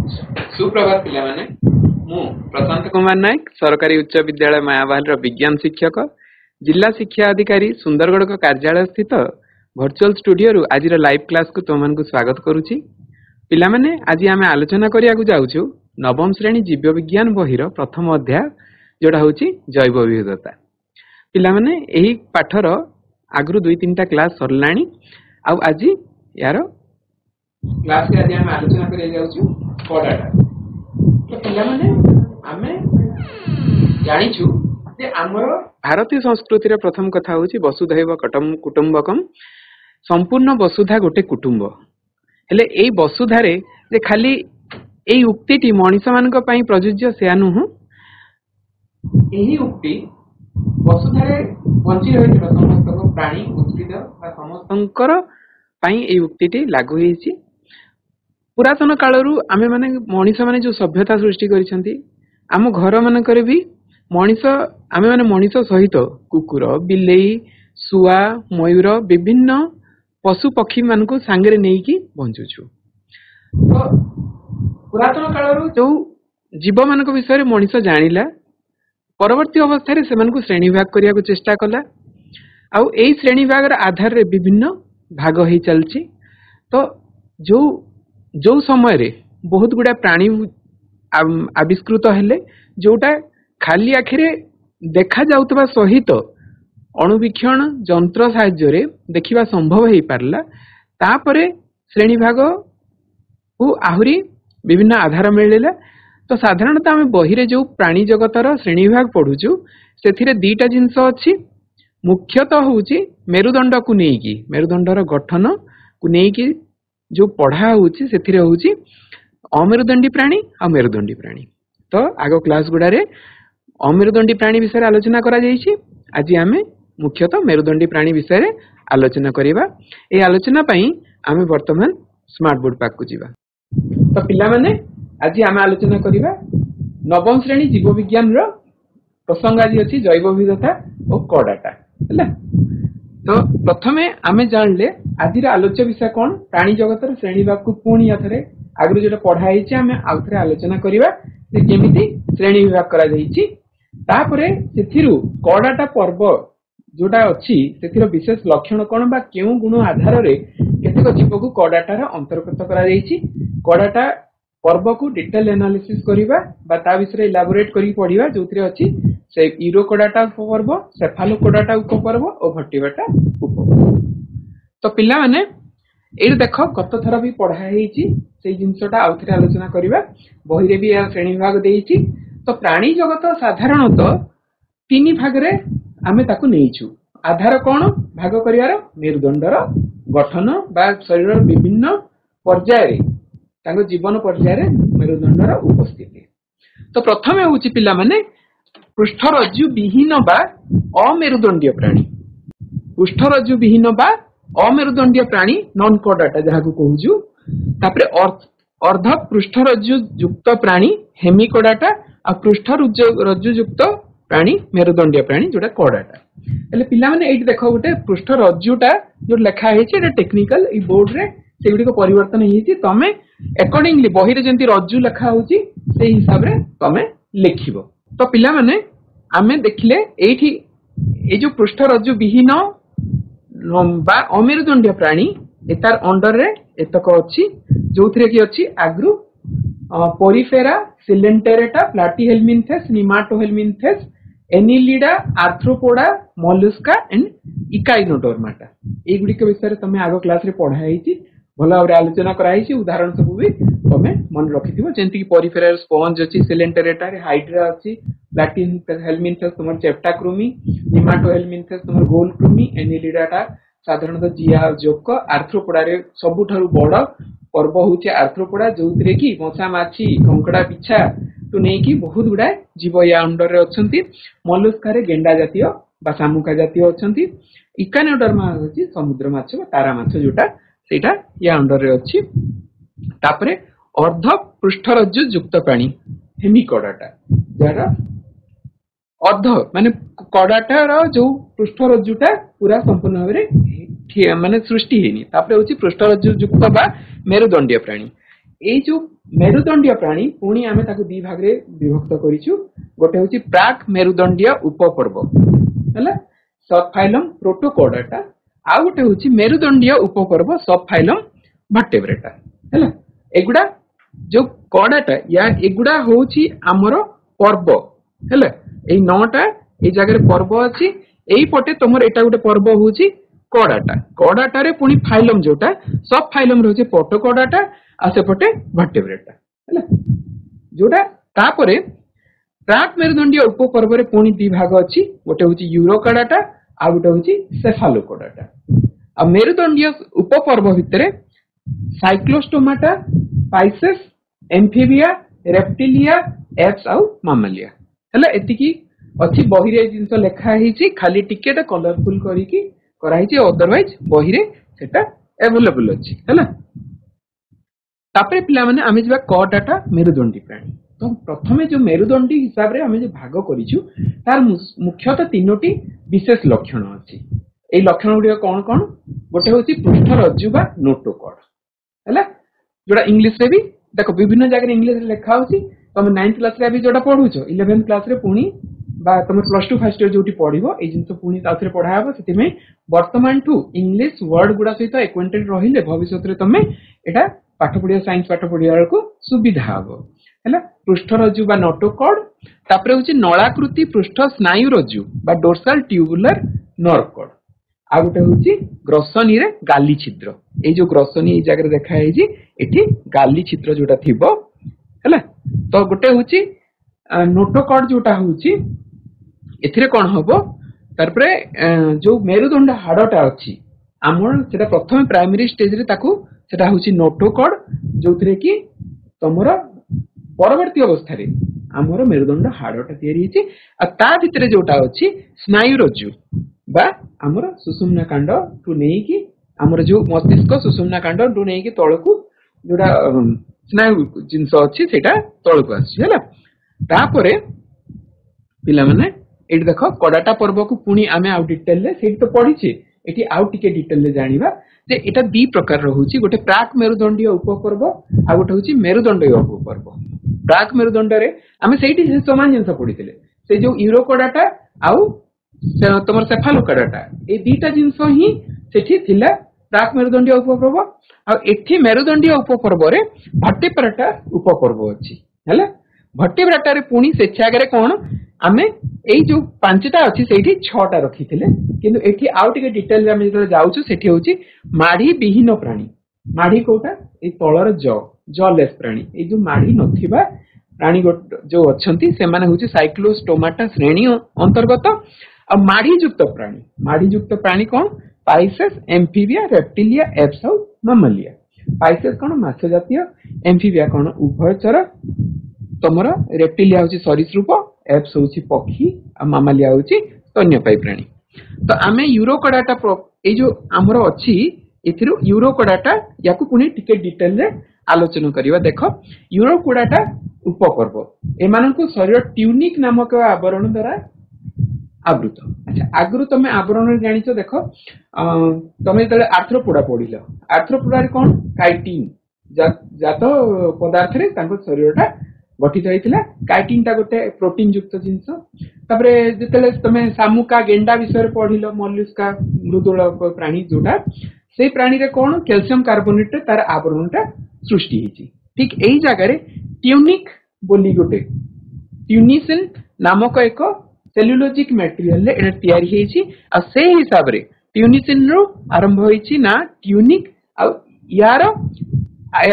सुप्रभात पिला माने मु प्रशांत कुमार नायक सरकारी उच्च विद्यालय मायाबाल विज्ञान शिक्षक जिला शिक्षा अधिकारी सुंदरगढ़ कार्यालय स्थित वर्चुअल स्टूडियो रु आज लाइव क्लास को तुम स्वागत करुच्ची। पिला माने आज आम आलोचना करिया जाऊँ नवम श्रेणी जीव विज्ञान बहिर प्रथम अध्याय जोड़ा हूँ जैव विविधता। पिला माने एही पाठर आगु 2-3टा क्लास सरलाणी आज यार क्लास के आज आम आलोचना करिया जाऊँ कडाटा। तो पिला माने आमे जानिछु जे हमर भारतीय संस्कृति रे प्रथम कथा होची वसुधैव कुटुंबकम संपूर्ण वसुधा गोटे कुटुंब हेले एई वसुधा रे जे खाली एई उक्तिटी मनुष्य मानक पई प्रयोज्य से नुह एही उक्ति वसुधा रे बंची रहिଥିବା समस्त प्राणी उद्भिद बा समस्तंकर पई एई उक्तिटी लागू हेची। पुरातन कालरू आमे माने मनुष्य माने जो सभ्यता सृष्टि करिसंती आम घर मानकर भी मनुष्य आमे माने मनुष्य सहित कुकुर बिलेई सुआ मयूर विभिन्न पशु पक्षी मान को सांगरे नहीं कि बंचुछु। तो पुरातन कालरू जो जीव मान विषय रे मनुष्य जानिला परवर्ती अवस्था रे सेमान को श्रेणी विभाग करिया को चेष्टा कला आउ एई श्रेणी विभाग रे आधार रे विभिन्न भाग होई चलची। तो जो समय रे बहुत गुडा प्राणी आविष्कृत हेले जोटा खाली आखिरे देखा जाउतबा सहित अणुवीक्षण जंत्र साहाय्य रे देखिबा संभव हेई पारला। तापरे श्रेणी भाग को आहुरी विभिन्न आधार मिलला। तो साधारणतः आम बही रे जो प्राणी जगतर श्रेणी भाग पढुचु सेथिरे 2टा जिंस अछि। मुख्यतः होउची मेरुदंड को नेकी मेरुदंडर गठन को नेकी जो पढ़ा होउची सेथिरे होउची अमेरुदंडी प्राणी आ मेरुदंडी प्राणी। तो आगो क्लास गुडारे अमेरुदंडी प्राणी विषय आलोचना करा जायछि। आज आमे मुख्यतः मेरुदंडी प्राणी विषय आलोचना करिबा। ए आलोचना पई आमे वर्तमान स्मार्ट बोर्ड पाक को जीवा। तो पिला माने आज आमे आलोचना करिबा नवम श्रेणी जीव विज्ञान रो प्रसंग आज अछि जैव विविधता और कडाटा हैला। तो प्रथमे आमे जानले आजिर आलोच्य विषय कोन प्राणी जगतर श्रेणी भाग को पुणी आथरे आगु जेटा पढ़ा हेछि आमे आउथरे आलोचना करिबा जे केमिति श्रेणी विभाग करा जायछि। तापरे सेथिरु कडाटा पर्व जोटा अछि सेथिरो विशेष लक्षण कोन बा केउ गुण आधार रे केतेक जीव को कडाटा रे अंतर्गत करा जायछि। कडाटा पर्व को डिटेल एनालिसिस करिबा बा ता विषय इलाबोरेट करि पढिबा जोथिरे अछि से इरोकोडाटा उपपर्व सेफालोकोडाटा उपपर्व और भट्टिबाटा उपपर्व। तो पिला माने एइ देखो गत थरा भी पढ़ा हेछि से जिंसटा आउथरे आलोचना करिबा बही रे भी या श्रेणी विभाग देइछि। तो प्राणी जगत साधारणतः 3 भाग रे आमे ताकू नेइछु। आधार कोन भाग करियार मेरुदंडर गठन बा शरीर विभिन्न पर्याय रे तांको जीवन पर्याय रे मेरुदंडर उपस्थिति। तो प्रथमे होछि पिला माने पृष्ठरज्जु विहीन बा अमेरुदंडीय प्राणी। पृष्ठरज्जु विहीन बा अमेरुदंडीय प्राणी नॉन कडाटा जहाको कहूजु। तापरे अर्ध पृष्ठरज्जु युक्त प्राणी हेमिकोडाटा आ पृष्ठरज्जु युक्त प्राणी मेरुदंडीय प्राणी जोटा कडाटा। हेले पिला माने एठी देखो गोटे पृष्ठरज्जुटा जो लेखा हेछि एटा टेक्निकल ई बोर्ड रे सेगुडी को परिवर्तन हेछि। तमे अकॉर्डिंगली बही रे जेंति रज्जु लेखा होछि सेही हिसाब रे तमे लिखिबो। तो पिला माने आमे देखिले एठी ए जो पृष्ठरज्जु विहीन बा अमेरुदंडीय प्राणी एतार अंडर रे एतक अछि जोथिरे की अछि आग्रु Porifera Coelenterata Platyhelminthes Nematohelminthes Annelida Arthropoda Mollusca and Echinodermata ए गुडी के विषय रे तमे आगो क्लास रे पढा हेछि भला और आलोचना कराइछि। उदाहरण सब भी तमे मन रखिथिबो जेंति कि पोरिफेरल स्पंज अछि सिलेंटेरेटा रे हाइड्रा अछि प्लाटीहेलमिन्थेस तुमर चेप्टाक्रुमी निमाटोहेलमिन्थेस तुमर गोलक्रुमी एनिलिडाटा साधारणतः जिया जोक आर्थ्रोपोडा रे सबुठारु बड़ पर्व होछि आर्थ्रोपोडा जोथिरे कि मशा माछी कंकड़ा पिछा तो नै कि बहुत गुडा जीव या अंडर रे अछंती। मोलस्का रे गेंडा जातीय बा शामुका जातीय अछंती। इकानोडर्मा होछि समुद्र माछ बा तारा माछ जोटा सेटा या अंडर रे अछि। तापरे अर्ध पृष्ठरज्जु युक्त प्राणी हेमिकोडाटा जरा अर्ध माने कडाटा रो जो पृष्ठरज्जुटा पूरा संपूर्ण भाबरे माने सृष्टि हेनी। तापरे होछि पृष्ठरज्जु युक्त बा मेरुदंडीय प्राणी। এই যে मेरुदंडीय प्राणी पुणी आमे ताकु दी भाग रे विभक्त करिछु गोटे होची प्राक मेरुदंडीय उपपर्व हैला सब फाइलम प्रोटोकोडाटा आ गोटे होची मेरुदंडीय उपपर्व सब फाइलम वर्टेब्रेटा हैला एगुडा जो कोडाटा या एगुडा होची हमरो पर्व हैला ए नौटा ए जगह रे पर्व अछि एई पटे तमर एटा गोटे पर्व होची कोडाटा कोडाटा रे पुनी फाइलम जोटा सब फाइलम रहचे प्रोटोकोडाटा आ सेपटे वर्टेब्रेटा हैला जोटा तापरे प्राक मेरुदंडीय उपपर्व रे पुनी दी भाग अछि गोटे होची यूरोकोडाटा आ गोटे होची सेफालोकोडाटा आ मेरुदंडीय उपपर्व भितरे Cyclostomata Pisces Amphibia Reptilia Aves आ मामालिया हैला एतिकी अछि बही रे जिंस लेखा हिची खाली टिकेट कलरफुल करी की करा हिची अदरवाइज बही रे सेटा अवेलेबल अछि हैला तापरे पिला माने आमे जबा क डाटा मेरुदंडी प्राणी तो प्रथमे जो मेरुदंडी हिसाब रे आमे जे भाग करिछु तार मुख्यतः तीनोटी विशेष लक्षण अछि ए लक्षण गुडी कोन कोन गोटे होची पृष्ठ रज्जु बा नोटोकॉर्ड हैला जोडा इंग्लिश रे भी देखो विभिन्न जगह इंग्लिश रे लेखा होची तुम 9th क्लास रे भी जोडा पढुछो 11th क्लास रे पुनी बा तुम +2 फर्स्ट ईयर जोटी पढिबो ए जिंस पुनी ताथरे पढाबो सेति में वर्तमान टू इंग्लिश वर्ड गुडा सहित एक्वेंटेड रहिले भविष्यत रे तुम एटा पाठ पढिया साइंस पाठ पढिया को सुविधा हबो हैला पृष्ठ रज्जु बा नोटोकॉर्ड तापरे होची नळाकृति पृष्ठ स्नायु रज्जु बा डोर्साल ट्यूबुलर नर्व कॉर्ड आ गोटे होची ग्रसनी रे गाली छिद्र ए जो ग्रसनी ए जगह देखा है जी एठी गाली छिद्र जोटा थिबो हैला तो गोटे होची नोटोकॉर्ड जोटा होची एथिरे कोन हबो तारपरे जो मेरुदंड हाडटा अछि हमर सेटा प्रथम प्राइमरी स्टेज रे ताकू सेटा होची नोटोकॉर्ड जोथरे की तमरा परवर्ती अवस्था रे हमर मेरुदंड हाडटा तयारी छि आ ता भितरे जोटा अछि स्नायु रज्जु बा हमर सुषुम्ना कांड टू नेई की हमर जो मस्तिष्क सुषुम्ना कांड टू नेई की तळकू जोडा स्नायु जिंस अछि सेटा तळकू आछि हैला तापरे पिला माने एठी देखो कोडाटा पर्व को पुनी आमे आउ डिटेल ले सेठी तो पढी छि एठी आउ टिके डिटेल ले जानिबा जे एटा दी प्रकार रहउछि गोटे प्राक मेरुदंडीय उपपर्व आ गोटे होछि मेरुदंडीय उपपर्व प्राक मेरुदंड रे आमे सेठी समान जिंस पढिथिले से जो यूरोकोडाटा आउ तमर सेफालोकोडाटा ए दीटा जिंस ही सेठी थिला प्राक मेरुदंडीय उपपर्व आ एठी मेरुदंडीय उपपर्व रे वर्टेब्रेटा उपपर्व अछि हैला वर्टेब्रेटा रे पुनी सेछि आगरे कोन आमे एई जो पांचटा अछि सेठी छटा रखिथिले किंतु एठी आउ टिके डिटेल रे आमे जतो जाउछु सेठी होछि माढी विहीन प्राणी माढी कोटा ए तळर जलेस प्राणी ए जो माढी नथिबा प्राणी जो अछंती से माने होछि साइक्लोस्टोमाटा श्रेणी अंतर्गत आ माढी युक्त प्राणी कोन पाइसेस एम्फीबिया रेप्टिलिया एप्स और मामालिया पाइसेस कोन माछ जातीय एम्फीबिया कोन उभयचर तमरा रेप्टिलिया होछि सरीसृप एप्स होछि पक्षी आ मामालिया होछि स्तन्यपायी प्राणी तो आमे यूरोकोडाटा ए जो हमरो अछि एथिरो यूरोकोडाटा याकू पुनी टिके डिटेल रे आलोचना करिवा देखो यूरोकोडाटा उपपर्व एमाननको शरीर ट्यूनिक नामक आवरण द्वारा आवृत अच्छा आगरु तमे आवरण रे जानिछो देखो तमे तले आर्थ्रोपोडा पढिलो आर्थ्रोपोडा रे कोन काइटिन जात पदार्थ रे तांको शरीरटा गठित होइतिला काइटिन ता गोटे प्रोटीन युक्त जिंस तबरे जेतले तमे सामुका गेंडा विषय पढिलो मॉलस्का मृदुल प्राणी जोटा से प्राणी रे कोन कैल्शियम कार्बोनेट तार आवरणटा सृष्टि हिची ठीक एई जगह रे ट्यूनिक बोली गोटे ट्यूनिसिन नामक एक सेल्युलोजिक मटेरियल ले एटा तयारी हेची आ से हिसाब रे ट्यूनिसिन रो आरंभ होइची ना ट्यूनिक आ यार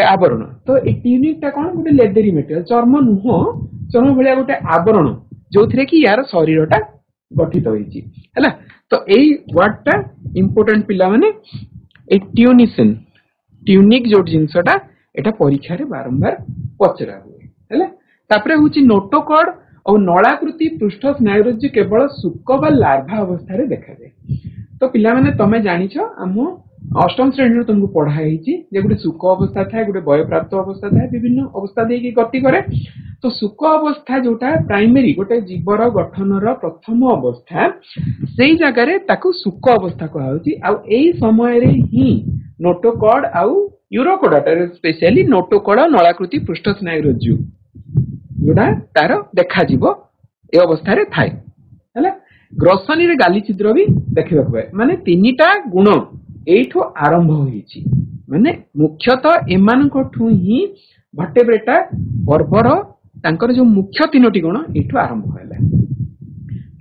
आवरण तो ए ट्यूनिक ता कोन गोटे लेदरी मटेरियल चर्म भलिया गोटे आवरण जोथरे की यार शरीरटा गठित होइची हैला तो एई वर्ड टा इंपोर्टेंट पिला माने ए ट्यूनिसिन ट्यूनिक जो जिंसटा एटा परीक्षा रे बारंबार पचरा हुए हैला तापरे होची नोटोकॉर्ड और नळाकृति पृष्ठ स्नायुरज्जु केवल सुक बा लार्भा अवस्था रे देखा जाय तो पिला माने तमे जानिछो हम अष्टम श्रेणी रे तुमको पढ़ा हेची जे गुटे सुक अवस्था थाए गुटे बय प्राप्त अवस्था थाए विभिन्न अवस्था देकी गति करे तो सुक अवस्था जोटा प्राइमरी गोटे जीवर गठन रो प्रथम अवस्था सेई जगह रे ताकू सुक अवस्था कहउची आ एई समय रे ही नोटोकॉर्ड आउ यूरोकोडाटा स्पेशली नोटोकड़ नलाकृति पृष्ठ स्नायु रज्जु जोड़ा तार देखा ए अवस्था रे थाए हैला ग्रसनी रे गाली छिद्र भी देखा पाए माने तीनिटा गुण एठो आरंभ होईची माने मुख्यतः एमानकठु ही वर्टेब्रेटा पर्वर तांकर जो मुख्य तीनोटी गुण एठो आरंभ हैला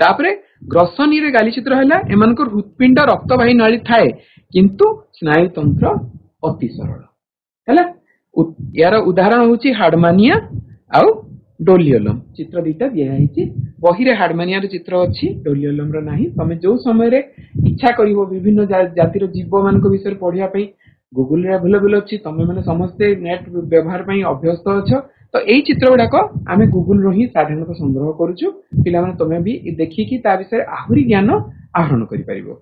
तापरे ग्रसनी रे गाली छिद्र हैला एमानकर हृत्पिंड रक्तवाही नळी थाए किंतु स्नायु तंत्र अति सरल हैला यार उदाहरण होची हार्डमानिया आउ डोलियोलम चित्र दीटा दिया है बही रे हार्डमानिया रो चित्र अछि डोलियोलम रो नाही तमे जो समय रे इच्छा करिवो विभिन्न जातिर जीव मानक विषय पढिया पई गूगल रे अवेलेबल अछि तमे माने समस्त नेट व्यवहार पई अभ्यस्त अछ तो एई चित्र गुडाक आमे गूगल रो ही साधारणतः संग्रह करूछु पिला माने तमे भी देखि कि ता विषय आहुरी ज्ञान आहरण करि परिबो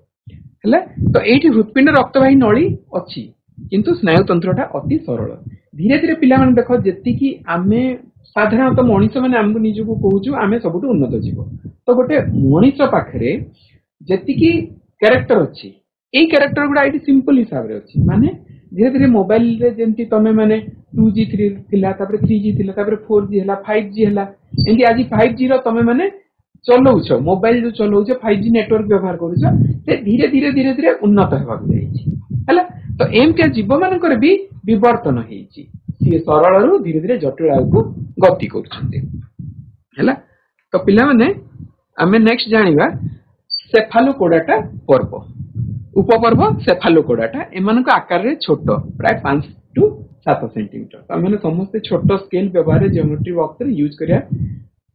हैला तो एठी हृत्पिंड रक्तवाही नळी अछि किंतु स्नायु तंत्रटा अति सरल धीरे धीरे पिला माने देखो जेति कि आमे साधारणतः मनीष मैंने आमको निजको कहूँ आम सब उन्नत जीव तो गोटे मनीष पाखे जी क्यारेक्टर अच्छी यही क्यारेक्टर गुड़ा ये सिंपल हिसाब से अच्छी माने धीरे धीरे मोबाइल रे जेमती तमे माने 2G 3G 4G है 5G है एमती आज 5G तमे माने चलाउछ मोबाइल जो चलाउछ 5G नेटवर्क व्यवहार करूछ से धीरे धीरे धीरे धीरे उन्नत होबाक जाइछि तो एमती जीव मानकर भी विवर्तन होइछि सी सरल रु धीरे धीरे जटिल को गति कर तो पिला माने आमे नेक्स्ट जानिबा सेफालोकोडाटा पर्व उपपर्व सेफालोकोडाटा एमानक आकार रे छोट प्राय 5 टू 7 सेंटीमीटर तो आमे समस्त छोट स्केल व्यवहार ज्योमेट्री बॉक्स रे यूज करिया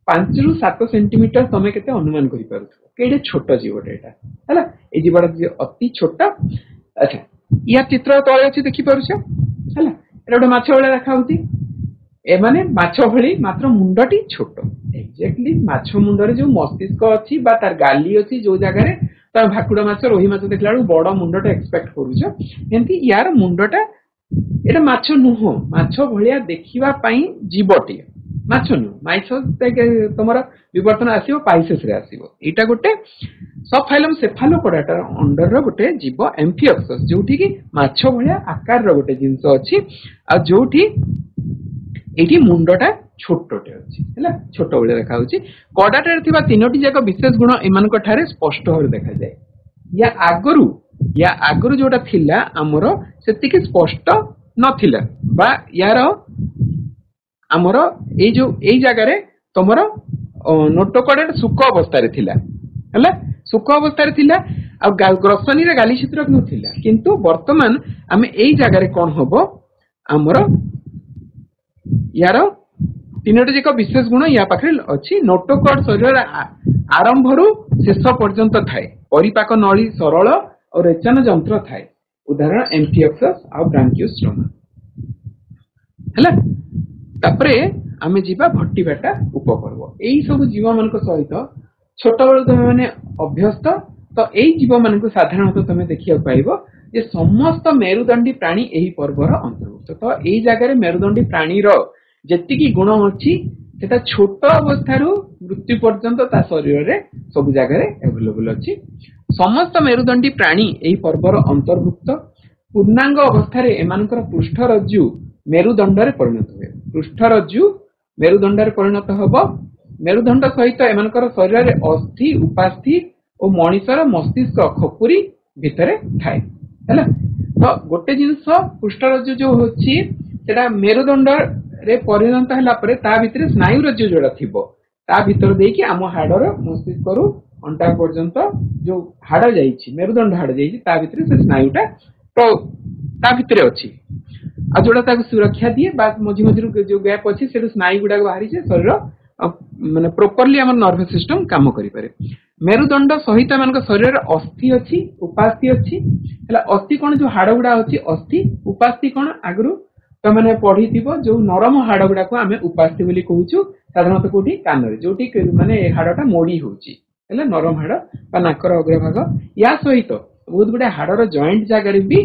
5 रु 7 सेंटीमीटर तमे केते अनुमान करि पारुथो केडे छोट जीवटा एटा हला ए जीवटा अति छोट अच्छा या चित्र तळे अछि देखि पारुछ हला एटा गोटे माछ भଳି देखाउती एमाने माछ भଳି मात्र मुंडटी छोट एक्जेक्टली माछ मुंडरे जो मस्तिष्क अछि बा तार गाली अछि जो जगह रे त भाकुड़ा माछ रोही माछ देखला बड़ मुंडटा एक्सपेक्ट करूछ एंती यार मुंडटा एटा माछ नुह माछ भଳିया देखिबा पई जीवटी माछ नु माछ तमरा विवर्तन आसीबो पाइसेस रे आसीबो एटा गोटे सब फाइलम सेफालोकोडाटा अंडर रो गोटे जीव एम्फियोक्सस जोठी कि माछ भଳିया आकार रो गोटे जिंस अछि आ जोठी एठी मुंडटा छोटटे अछि हैला छोट भळे देखा होछि कोडाटा रे थिबा तीनोटी जाक विशेष गुण एमानक ठारे स्पष्ट होर देखा जाय या आगरु जोटा थिला हमरो सेति कि स्पष्ट नथिला बा यार हमरो एई जगह रे तमरो नोटोकोडा सुख अवस्था रे थिला हैला सुख अवस्था रे थिला आ ग्रसनी रे गाली चित्र नथिला किंतु वर्तमान आमे एई जगह रे कोन होबो हमरो यार तीनोटी जाक विशेष गुण या पाखरे अछि नोटोकोड शरीर आरंभ रु शेष पर्यंत थाए परिपाक नळी सरल और रेचन जंत्र थाए उदाहरण एम्फियोक्सस आ ब्रांकियोस्टोमा हैला तापरे आमे जीवा भट्टीबाटा उपपर्व एई सब जीव मानक सहित छोट बेल तमे माने अभ्यस्त तो एई जीव मानक साधारणतः तमे देखिया पाइबो जे समस्त मेरुदंडी प्राणी एही पर्वर अंतर्भुक्त तो एई जगह रे मेरुदंडी प्राणी रो जेतिकी गुण अछि सेटा छोट अवस्था रु मृत्यु पर्यंत ता शरीर रे सब जगह रे अवेलेबल अछि समस्त मेरुदंडी प्राणी एही पर्वर अंतर्भुक्त पूर्णांग अवस्था रे एमानकर पृष्ठरज्जु मेरुदंड रे परिणत हुए पृष्ठरज्जु मेरुदंड रे परिणत हबो मेरुदंड सहित एमानकर शरीर रे अस्थि उपास्थि और मणिसर मस्तिष्क खपुरी भितरे थाए हैला तो गोटे जिंस पृष्ठरज्जु जो होछि सेटा मेरुदंड रे परिणत हला परे ता भितरे स्नायु रज्जु जोडा थिबो ता भितर देकी आम हाडर मस्तिष्क रु अंटा पर्यंत जो हाड जाईछि मेरुदंड हाड जाईछि ता भितरे से स्नायुटा तो ता भितरे अछि आ जोडा ताको सुरक्षा दिए बा मझी मझी जो गैप अछि सेटु स्नायु गुडा बाहरी छे शरीर माने प्रॉपर्ली हमर नर्वस सिस्टम काम करि पारे मेरुदंड सहित मानक शरीर अस्थि अछि उपास्थि अछि हला अस्थि कोन जो हाड गुडा अछि अस्थि उपास्थि कोन आगरु तो माने पढी थिबो जो नरम हाड गुडा को हमें उपास्थि बोली कहूछु साधारणतः कोठी कान रे जोठी माने हाडटा मोडी होउची हला नरम हाड बा नाकर अग्रभाग या सहित बहुत गुडा हाडर जॉइंट जागा रे भी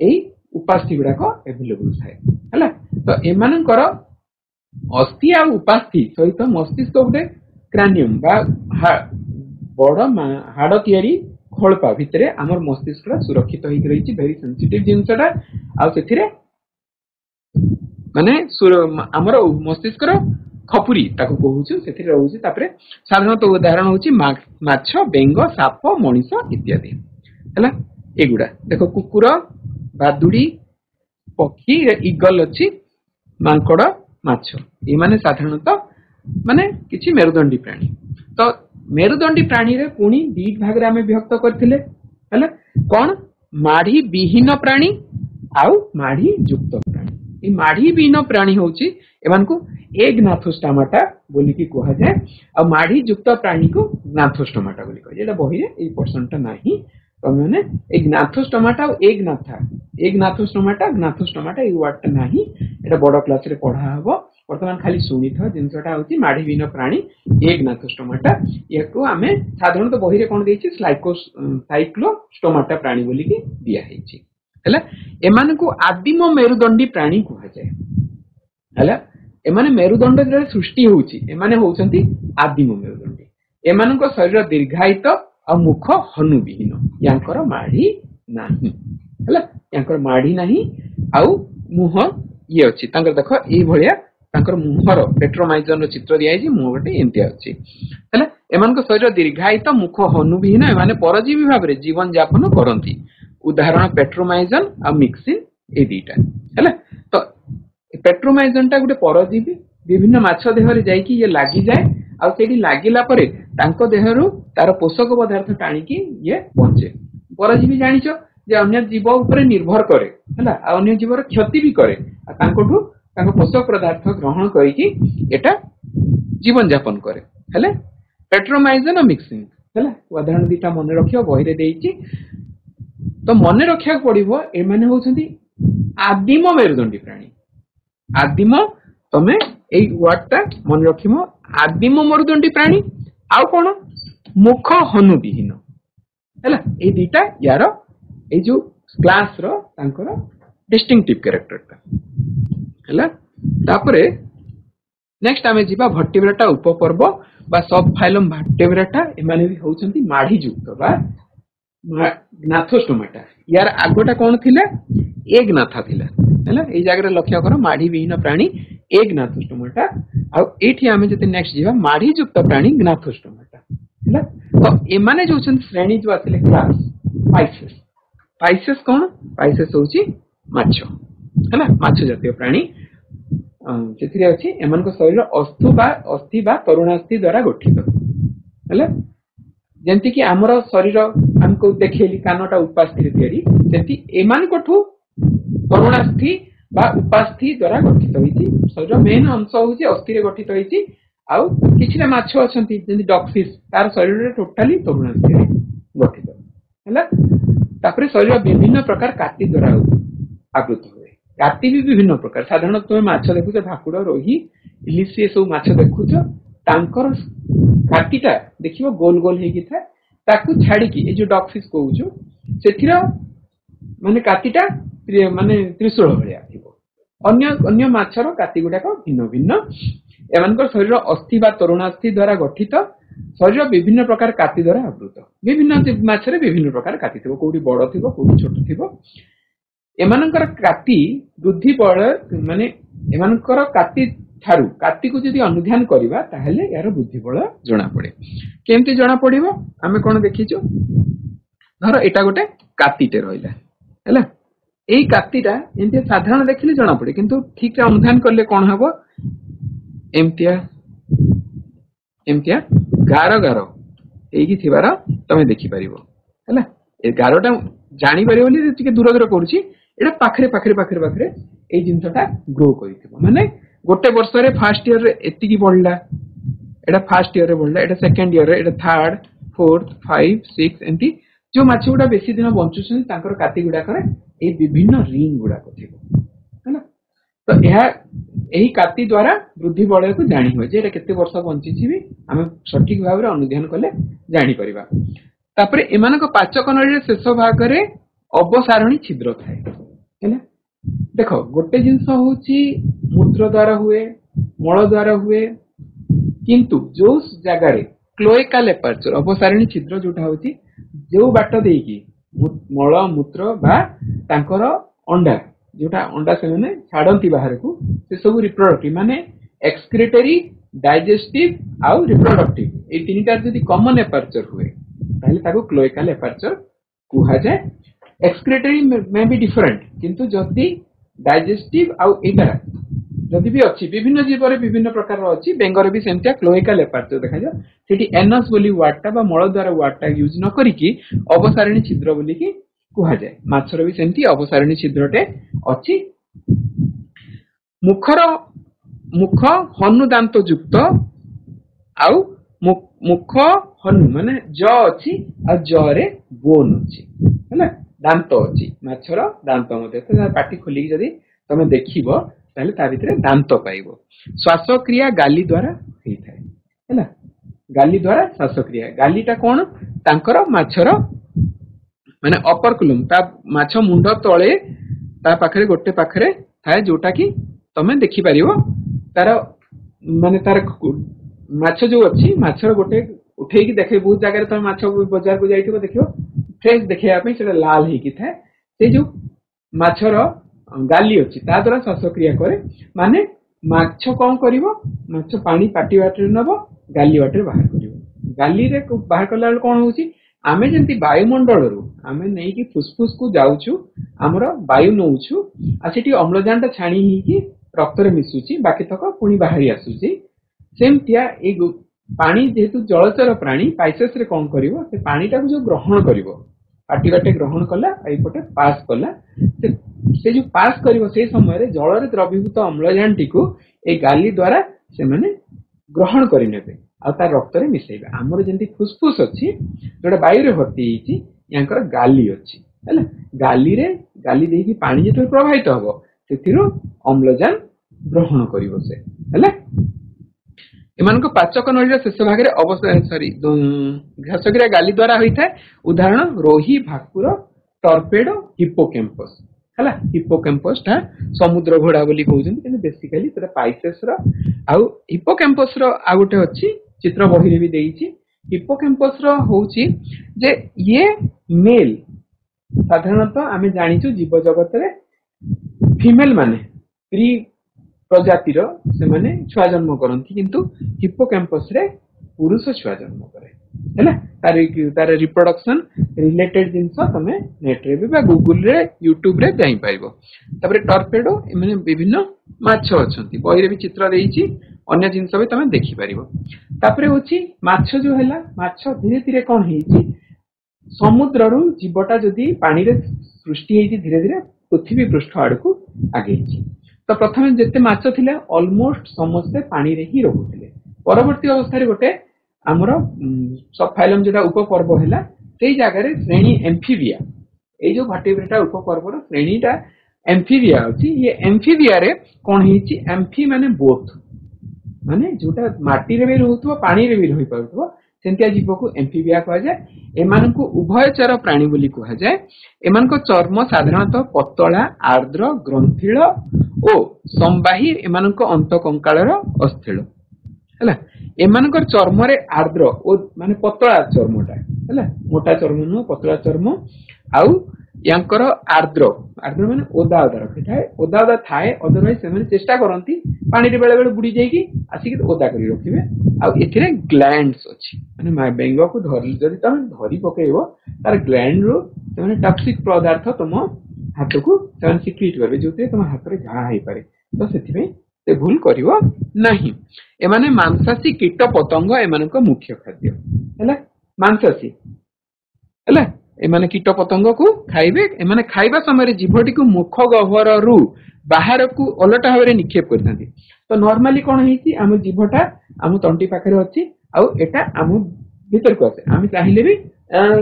एई उपास्थि गुडा को अवेलेबल थाए हला तो एमानकर अस्थि आ उपास्थि सहित मस्तिष्क गोटे क्रानियम बा बड़ हाड तयारी खोलपा भितरे हमर मस्तिष्क सुरक्षित होई रहिछि वेरी सेंसिटिव जिंसटा आ सेथिरे ମାନେ ଆମର ମସ୍ତିଷ୍କର ଖପୁରୀ ତାକୁ କହୁଛୁ, ସେଥିରେ ରହୁଛି। ତାପରେ ସାଧାରଣତଃ ଉଦାହରଣ ହଉଛି ମାଛ, ବେଙ୍ଗ, ସାପ, ମଣିଷ ଇତ୍ୟାଦି ହେଲା। ଏଗୁଡା ଦେଖ, କୁକୁର, ବାଦୁଡି, ପକ୍ଷୀ, ଇଗଲ ଅଛି, ମାଙ୍କଡ, ମାଛ, ଏମାନେ ସାଧାରଣତଃ ମାନେ କିଛି ମେରୁଦଣ୍ଡୀ ପ୍ରାଣୀ। ତ ମେରୁଦଣ୍ଡୀ ପ୍ରାଣୀରେ ପୁଣି ଦି ଭାଗରେ ଆମେ ବିଭକ୍ତ କରିଥିଲେ ହେଲା। କଣ? ମାଢି ବିହୀନ ପ୍ରାଣୀ ଆଉ ମାଢି ଯୁକ୍ତ ପ୍ରାଣୀ। এই ମାଢି ବିହୀନ ପ୍ରାଣୀ ହଉଛି ଏମାନଙ୍କୁ ଏଗ୍ନାଥୋଷ୍ଟୋମାଟା ବୋଲିକି କୁହାଯାଏ, ଆଉ ମାଢି ଯୁକ୍ତ ପ୍ରାଣୀକୁ ଗ୍ନାଥୋଷ୍ଟୋମାଟା ବୋଲି କୁହାଯାଏ। ଏଇଟା ବହିରେ ଏଇ ପର୍ସନଟା ନାହିଁ, ତମେମାନେ এই ଗ୍ନାଥୋଷ୍ଟୋମାଟା ଆଉ ଏଗ୍ନାଥୋଷ୍ଟୋମାଟା ଗ୍ନାଥୋଷ୍ଟୋମାଟା ଏଇ ୱାର୍ଡଟା ନାହିଁ, এটা বড় ক্লাসে পড়া হব। বর্তমান খালি শুনিথাও জিনিসটা হচ্ছে মাଢି বিহীন প্রাণী এগ্নাথোଷ୍ଟୋମାଟା। ইয়াকু আমি সাধারণত বহিরে কোন ଦେଇଛି ସାଇକ୍ଲୋଷ୍ଟୋମାଟା ପ୍ରାଣୀ ବୋଲିକି ଦିଆ ହେଇଛି ହେଲା। ଏମାନଙ୍କୁ ଆଦିମ ମେରୁଦଣ୍ଡୀ ପ୍ରାଣୀ କୁହାଯାଏ ହେଲା। ଏମାନେ ମେରୁଦଣ୍ଡ ଯେତେବେଳେ ସୃଷ୍ଟି ହଉଛି, ଏମାନେ ହଉଛନ୍ତି ଆଦିମ ମେରୁଦଣ୍ଡୀ। ଏମାନଙ୍କ ଶରୀର ଦୀର୍ଘାୟିତ ଆଉ ମୁଖ ହନୁବିହୀନ, ୟାଙ୍କର ମାଢି ନାହିଁ ହେଲା। ୟାଙ୍କର ମାଢି ନାହିଁ ଆଉ ମୁହଁ ଇଏ ଅଛି ତାଙ୍କର। ଦେଖ ଏଇଭଳିଆ ତାଙ୍କର ମୁହଁର ପେଟ୍ରୋମାଇଜନର ଚିତ୍ର ଦିଆଯାଇଛି, ମୁହଁ ଗୋଟେ ଏମିତିଆ ଅଛି ହେଲା। ଏମାନଙ୍କ ଶରୀର ଦୀର୍ଘାୟିତ, ମୁଖ ହନୁବିହୀନ, ଏମାନେ ପରଜୀବୀ ଭାବରେ ଜୀବନ ଯାପନ କରନ୍ତି। ଉଦାହରଣ ପେଟ୍ରୋମାଇଜନ ଆଉ ମିକ୍ସିନ, ଏଇ ଦିଟା ହେଲା। ତ ପେଟ୍ରୋମାଇଜନଟା ଗୋଟେ ପରଜୀବୀ, ବିଭିନ୍ନ ମାଛ ଦେହରେ ଯାଇକି ଇଏ ଲାଗିଯାଏ, ଆଉ ସେଇଠି ଲାଗିଲା ପରେ ତାଙ୍କ ଦେହରୁ ତାର ପୋଷକ ପଦାର୍ଥ ଟାଣିକି ଇଏ ବଞ୍ଚେ। ପରଜୀବୀ ଜାଣିଛ ଯେ ଅନ୍ୟ ଜୀବ ଉପରେ ନିର୍ଭର କରେ ହେଲା, ଆଉ ଅନ୍ୟ ଜୀବର କ୍ଷତି ବି କରେ, ଆଉ ତାଙ୍କଠୁ ତାଙ୍କ ପୋଷକ ପଦାର୍ଥ ଗ୍ରହଣ କରିକି ଏଟା ଜୀବନ ଯାପନ କରେ ହେଲେ। ପେଟ୍ରୋମାଇଜନ ଆଉ ମିକ୍ସିଂ ହେଲା, ଉଦାହରଣ ଦିଟା ମନେ ରଖିବ, ବହିରେ ଦେଇଛି। ତ ମନେ ରଖିବାକୁ ପଡିବ, ଏମାନେ ହଉଛନ୍ତି ଆଦିମ ମେରୁଦଣ୍ଡୀ ପ୍ରାଣୀ। ଆଦିମ, ତମେ ଏଇ ୱାର୍ଡଟା ମନେ ରଖିବ, ଆଦିମ ମେରୁଦଣ୍ଡୀ ପ୍ରାଣୀ ଆଉ କଣ? ମୁଖ ହନୁବିହୀନ ହେଲା। ଏଇ ଦିଟା ୟାର ଏଇ ଯୋଉ କ୍ଲାସର ତାଙ୍କର ଡିଷ୍ଟିଂଟିଭ କ୍ୟାରେକ୍ଟରଟା ହେଲା। ତାପରେ ନେକ୍ସଟ ଆମେ ଯିବା ଭର୍ଟିବ୍ରେଟା ଉପପର୍ବ ବା ସବ୍ ଫାଇଲମ ଭର୍ଟିବ୍ରେଟା। ଏମାନେ ବି ହଉଛନ୍ତି ମାଢି ଯୁକ୍ତ ବା ଗ୍ନାଥୋଷ୍ଟୋମାଟା। ୟାର ଆଗଟା କଣ ଥିଲା? ଏଗ୍ନାଥା ଥିଲା ହେଲା। ଏଇ ଜାଗାରେ ଲକ୍ଷ୍ୟ କର, ମାଢି ବିହୀନ ପ୍ରାଣୀ ଏଗ୍ନାଥୋଷ୍ଟୋମାଟା, ଆଉ ଏଇଠି ଆମେ ଯଦି ନେକ୍ସଟ ଯିବା ମାଢି ଯୁକ୍ତ ପ୍ରାଣୀ ଗ୍ନାଥୋଷ୍ଟୋମାଟା ହେଲା। ତ ଏମାନେ ଯୋଉ ଶ୍ରେଣୀ ଯୋଉ ଆସିଲେ କ୍ଲାସ ପାଇସେସ୍। ପାଇସେସ୍ କଣ? ପାଇସେସ୍ ହଉଛି ମାଛ ହେଲା, ମାଛ ଜାତୀୟ ପ୍ରାଣୀ। ସେଥିରେ ଅଛି ଏମାନଙ୍କ ଶରୀର ଅସ୍ଥି ବା ତରୁଣାସ୍ଥି ଦ୍ୱାରା ଗଠିତ ହେଲା। ଯେମିତିକି ଆମର ଶରୀର ଆମକୁ ଦେଖେଇଲି କାନଟା ଉପାସ୍ଥିରେ ତିଆରି, ସେମିତି ଏମାନଙ୍କଠୁ ତରୁଣାସ୍ଥି ବା ଉପାସ୍ଥି ଦ୍ୱାରା ଗଠିତ ହେଇଛି। ଶରୀର ମେନ୍ ଅଂଶ ହଉଛି ଅସ୍ଥିରେ ଗଠିତ ହେଇଛି, ଆଉ କିଛିଟା ମାଛ ଅଛନ୍ତି ଯେମିତି ଡଗଫିସ୍, ତାର ଶରୀରରେ ଟୋଟାଲି ତରୁଣାସ୍ଥିରେ ଗଠିତ ହେଲା। ତାପରେ ଶରୀର ବିଭିନ୍ନ ପ୍ରକାର କାତି ଦ୍ୱାରା ଆବୃତ ହୁଏ। କାତି ବି ବିଭିନ୍ନ ପ୍ରକାର, ସାଧାରଣତଃ ତୁମେ ମାଛ ଦେଖୁଛ, ଭାକୁର, ରୋହି, ଇଲିଶି, ଏସବୁ ମାଛ ଦେଖୁଛ, ତାଙ୍କର କାତିଟା ଦେଖିବ ଗୋଲ ଗୋଲ ହେଇକି ଥାଏ। ତାକୁ ଛାଡିକି ଏ ଯୋଉ ଡଗଫିସ୍ କହୁଛୁ, ସେଥିର ମାନେ କାତିଟା ମାନେ ତ୍ରିଶୂଳ ଭଳିଆ ଥିବ। ଅନ୍ୟ ମାଛର କାତି ଗୁଡାକ ଭିନ୍ନ ଭିନ୍ନ। ଏମାନଙ୍କର ଶରୀର ଅସ୍ଥି ବା ତରୁଣାସ୍ଥି ଦ୍ୱାରା ଗଠିତ। ଶରୀର ବିଭିନ୍ନ ପ୍ରକାର କାତି ଦ୍ୱାରା ଆବୃତ। ବିଭିନ୍ନ ମାଛରେ ବିଭିନ୍ନ ପ୍ରକାର କାତି ଥିବ, କୋଉଠି ବଡ ଥିବ, କୋଉଠି ଛୋଟ ଥିବ। ଏମାନଙ୍କର କାତି ବୃଦ୍ଧି ବଳ, ମାନେ ଏମାନଙ୍କର କାତି ଠାରୁ କାତିକୁ ଯଦି ଅନୁଧ୍ୟାନ କରିବା ତାହେଲେ ଏହାର ବୃଦ୍ଧି ବଳ ଜଣା ପଡେ। କେମିତି ଜଣା ପଡିବ? ଆମେ କଣ ଦେଖିଛୁ, ଧର ଏଇଟା ଗୋଟେ କାତିଟେ ରହିଲା ହେଲା। ଏଇ କାତିଟା ଏମିତି ସାଧାରଣ ଦେଖିଲେ ଜଣା ପଡେ, କିନ୍ତୁ ଠିକରେ ଅନୁଧ୍ୟାନ କଲେ କଣ ହବ? ଏମିତିଆ ଏମିତିଆ ଗାର ଗାର ହେଇକି ଥିବାର ତମେ ଦେଖିପାରିବ ହେଲା। ଏ ଗାରଟା ଜାଣିପାରିବ ବୋଲି ଟିକେ ଦୂର ଦୂର କରୁଛି, ଏଇଟା ପାଖରେ ପାଖରେ ପାଖରେ ପାଖରେ ଏଇ ଜିନିଷଟା ଗ୍ରୋ କରିଥିବ। ମାନେ ଗୋଟେ ବର୍ଷରେ ଫାର୍ଷ୍ଟ ଇୟରରେ ଏତିକି ବଢିଲା, ଏଇଟା ଫାର୍ଷ୍ଟ ଇୟରରେ ବଢିଲା, ଏଇଟା ସେକେଣ୍ଡ ଇୟରରେ, ଏଇଟା ଥାର୍ଡ, ଫୋର୍ଥ, 5, 6 ଏମିତି। ଯୋଉ ମାଛ ଗୁଡା ବେଶୀ ଦିନ ବଞ୍ଚୁଛନ୍ତି ତାଙ୍କର କାତି ଗୁଡାକରେ ଏଇ ବିଭିନ୍ନ ରିଙ୍ଗ ଗୁଡାକ ଥିବ ହେଲା। ତ ଏହି କାତି ଦ୍ୱାରା ବୃଦ୍ଧି ବଳୟକୁ ଜାଣି ହୁଏ ଯେ ଏଇଟା କେତେ ବର୍ଷ ବଞ୍ଚିଛି ବି ଆମେ ସଠିକ ଭାବରେ ଅନୁଧ୍ୟାନ କଲେ ଜାଣିପାରିବା। ତାପରେ ଏମାନଙ୍କ ପାଚକ ନଳୀର ଶେଷ ଭାଗରେ ଅବସାରଣୀ ଛିଦ୍ର ଥାଏ ହେଲା। ଦେଖ, ଗୋଟେ ଜିନିଷ ହଉଛି ମୂତ୍ର ଦ୍ୱାରା ହୁଏ, ମଳ ଦ୍ୱାରା ହୁଏ, କିନ୍ତୁ ଯୋଉ ଜାଗାରେ କ୍ଲୋଏକାଲ ଏପାର୍ଚର ଅବସାରଣୀ ଛିଦ୍ର ଯୋଉଟା ହଉଛି, ଯୋଉ ବାଟ ଦେଇକି ମଳ, ମୂତ୍ର ବା ତାଙ୍କର ଅଣ୍ଡା जोटा अंडा से मैंने छाड़ती बाहर को से सब रिप्रोडक्टिव माने एक्सक्रीटरी डाइजेस्टिव आउ रिप्रोडक्टिव ए तीनटा जदी कॉमन एपर्चर हुए ताहले ताको क्लोइकल एपर्चर कुहा जाय एक्सक्रीटरी में भी डिफरेंट किंतु जदी डाइजेस्टिव आउ एटा जदी भी अछि विभिन्न जीव रे विभिन्न प्रकार रो अछि बेंगर भी सेमतिया क्लोइकल एपर्चर देखा जा सेठी एनस बोली वाटा बा मळ द्वारा वाटा यूज न करी की अवसारणी छिद्र बोली की कुहा जाय माछर भी सेमति अवसारणी छिद्रटे अछि मुखर मुख हनु दांत युक्त आउ मुख हनु माने ज अछि आ ज रे बोन अछि हैला दांत अछि माछर दांत मते त पाटी खोली जदी तमे देखिबो ताले ता भितरे दांत पाइबो श्वासक्रिया गाली द्वारा होई थाए हैला गाली द्वारा श्वासक्रिया गालीटा कोन तांकर माछर माने अपर कुलम ता माछ मुंड तळे ता पाखरे गोटे पाखरे थाए जोटा की तमे देखि परिबो तार माने तार माछ जो अछि माछर गोटे उठेई की देखे बहुत जगह रे तमे माछ बाजार को जाइथिबो देखियो फ्रेश देखिया पे सेटा लाल हे की थाए से जो माछर गाली अछि ता द्वारा श्वासक्रिया करे माने माछ कोन करिवो माछ पानी पाटी वाटर नबो गाली वाटर बाहर करिवो गाली रे बाहर करला कोन होउची आमे जंती वायुमंडल रु आमे नै की फुसफुस को जाउछु हमरो वायु नउछु आ सेठी अम्लजान छाणी ही की रक्त रे मिसुची बाकी तक पुनी बाहरी आसुची सेमतिया ए पानी जेतु जलचर प्राणी पाइसेस रे कोन करिवो से पानी टा को जो ग्रहण करिवो पाटी बाटे ग्रहण कला एई पटे पास कला से जो पास करिवो से समय रे जल रे द्रवीभूत अम्लजान टी को ए गाली द्वारा से माने ग्रहण करि नेबे आ तार रक्त रे मिसेबे हमर जेंती फुसफुस अछि जोडा वायु रे भर्ती हिची यांकर गाली अछि हैला गाली देकी पानी जेतो प्रवाहित हबो सेथिरो अम्लजान ग्रहण करिवो से हैला एमानको पाचक नळीर शेष भाग रे श्वासक्रिया गाली द्वारा होई थाए उदाहरण रोही भाकुर टर्पेडो हिप्पोकैम्पस हैला हिप्पोकैम्पस ता समुद्र घोड़ा बोली कहउछन किंतु बेसिकली तरा पाइसेस रो आ हिप्पोकैम्पस रो आ गोटे अछि चित्र बही रे भी देइछि हिप्पोकैम्पस रो होउछि जे ये मेल साधारणतः आमे जानिछु जीव जगत रे फीमेल माने प्री प्रजाति रो से माने छुआ जन्म करंती किंतु हिप्पोकैम्पस रे पुरुष छुआ जन्म करे हैला तार रिप्रोडक्शन रिलेटेड जिंस तमे नेट रे बा गूगल रे यूट्यूब रे जाई पाइबो तबरे टर्पेडो माने विभिन्न माछ अछंती बही रे भी चित्र देइछि अन्य जिंस भी तमे देखि परिबो तापरे होछि माछ जो हैला माछ धीरे धीरे कोन हेछि समुद्र रु जीवटा जदी पानी रे सृष्टि हेछि धीरे धीरे पृथ्वी पृष्ठ आड़ को आगेछि तो प्रथमे जते माछ थिले ऑलमोस्ट समस्त पानी रे ही रहउथिले परवर्ती अवस्था रे गोटे हमरो सब फाइलम जेटा उपपर्व हैला सेई जागा रे श्रेणी एम्फीबिया ए जो वर्टिब्रेटा उपपर्व रो श्रेणीटा एम्फीबिया अछि ये एम्फीबिया रे कोन हेछि एम्फी माने बोथ माने जोटा माटी रे भी रहउथबो पानी रे भी रहि पाउथबो सेंतिया जीव को एम्फीबिया कहा जाय एमानकु उभयचर प्राणी बोली कहा जाय एमानको चर्म साधारणतः पतला आर्द्र ग्रंथिल ओ संबाही एमानको अंत कंकालर अस्थिल हैला एमानकर चर्म रे आर्द्र ओ माने पतला चर्मटा हैला मोटा चर्म न पतला चर्म आउ यांकर आर्द्र आर्द्र माने ओदा ओदा रखिथाय ओदा ओदा थाए अदरवाइज से माने चेष्टा करंती पानी रे बेले बेले बुडी जाई की आसी की ओदा करी रखिबे आ एथिरे ग्लैंड्स अछि माने बेंग को धरि जदी तमे धरि पकेइबो तार ग्लैंड रो माने टॉक्सिक पदार्थ तुम हाथ को तन सिक्रीट करबे जोते तुम हाथ रे घा हेई पारे तो सेथि में ते भूल करिवो नाही एमाने मांसासी कीट पतंग एमानक मुख्य खाद्य हैला मांसासी हैला एमाने कीट पतंग को खाइबे एमाने खाइबा समय रे जीवटी को मुख गह्वर रु बाहर को ओलटा भाबरे निक्षेप करथांती तो नॉर्मली कोन हेची हम जीवटा हम तंटी पाखरे अछि आ एटा हम भीतर को आसे हम चाहिले भी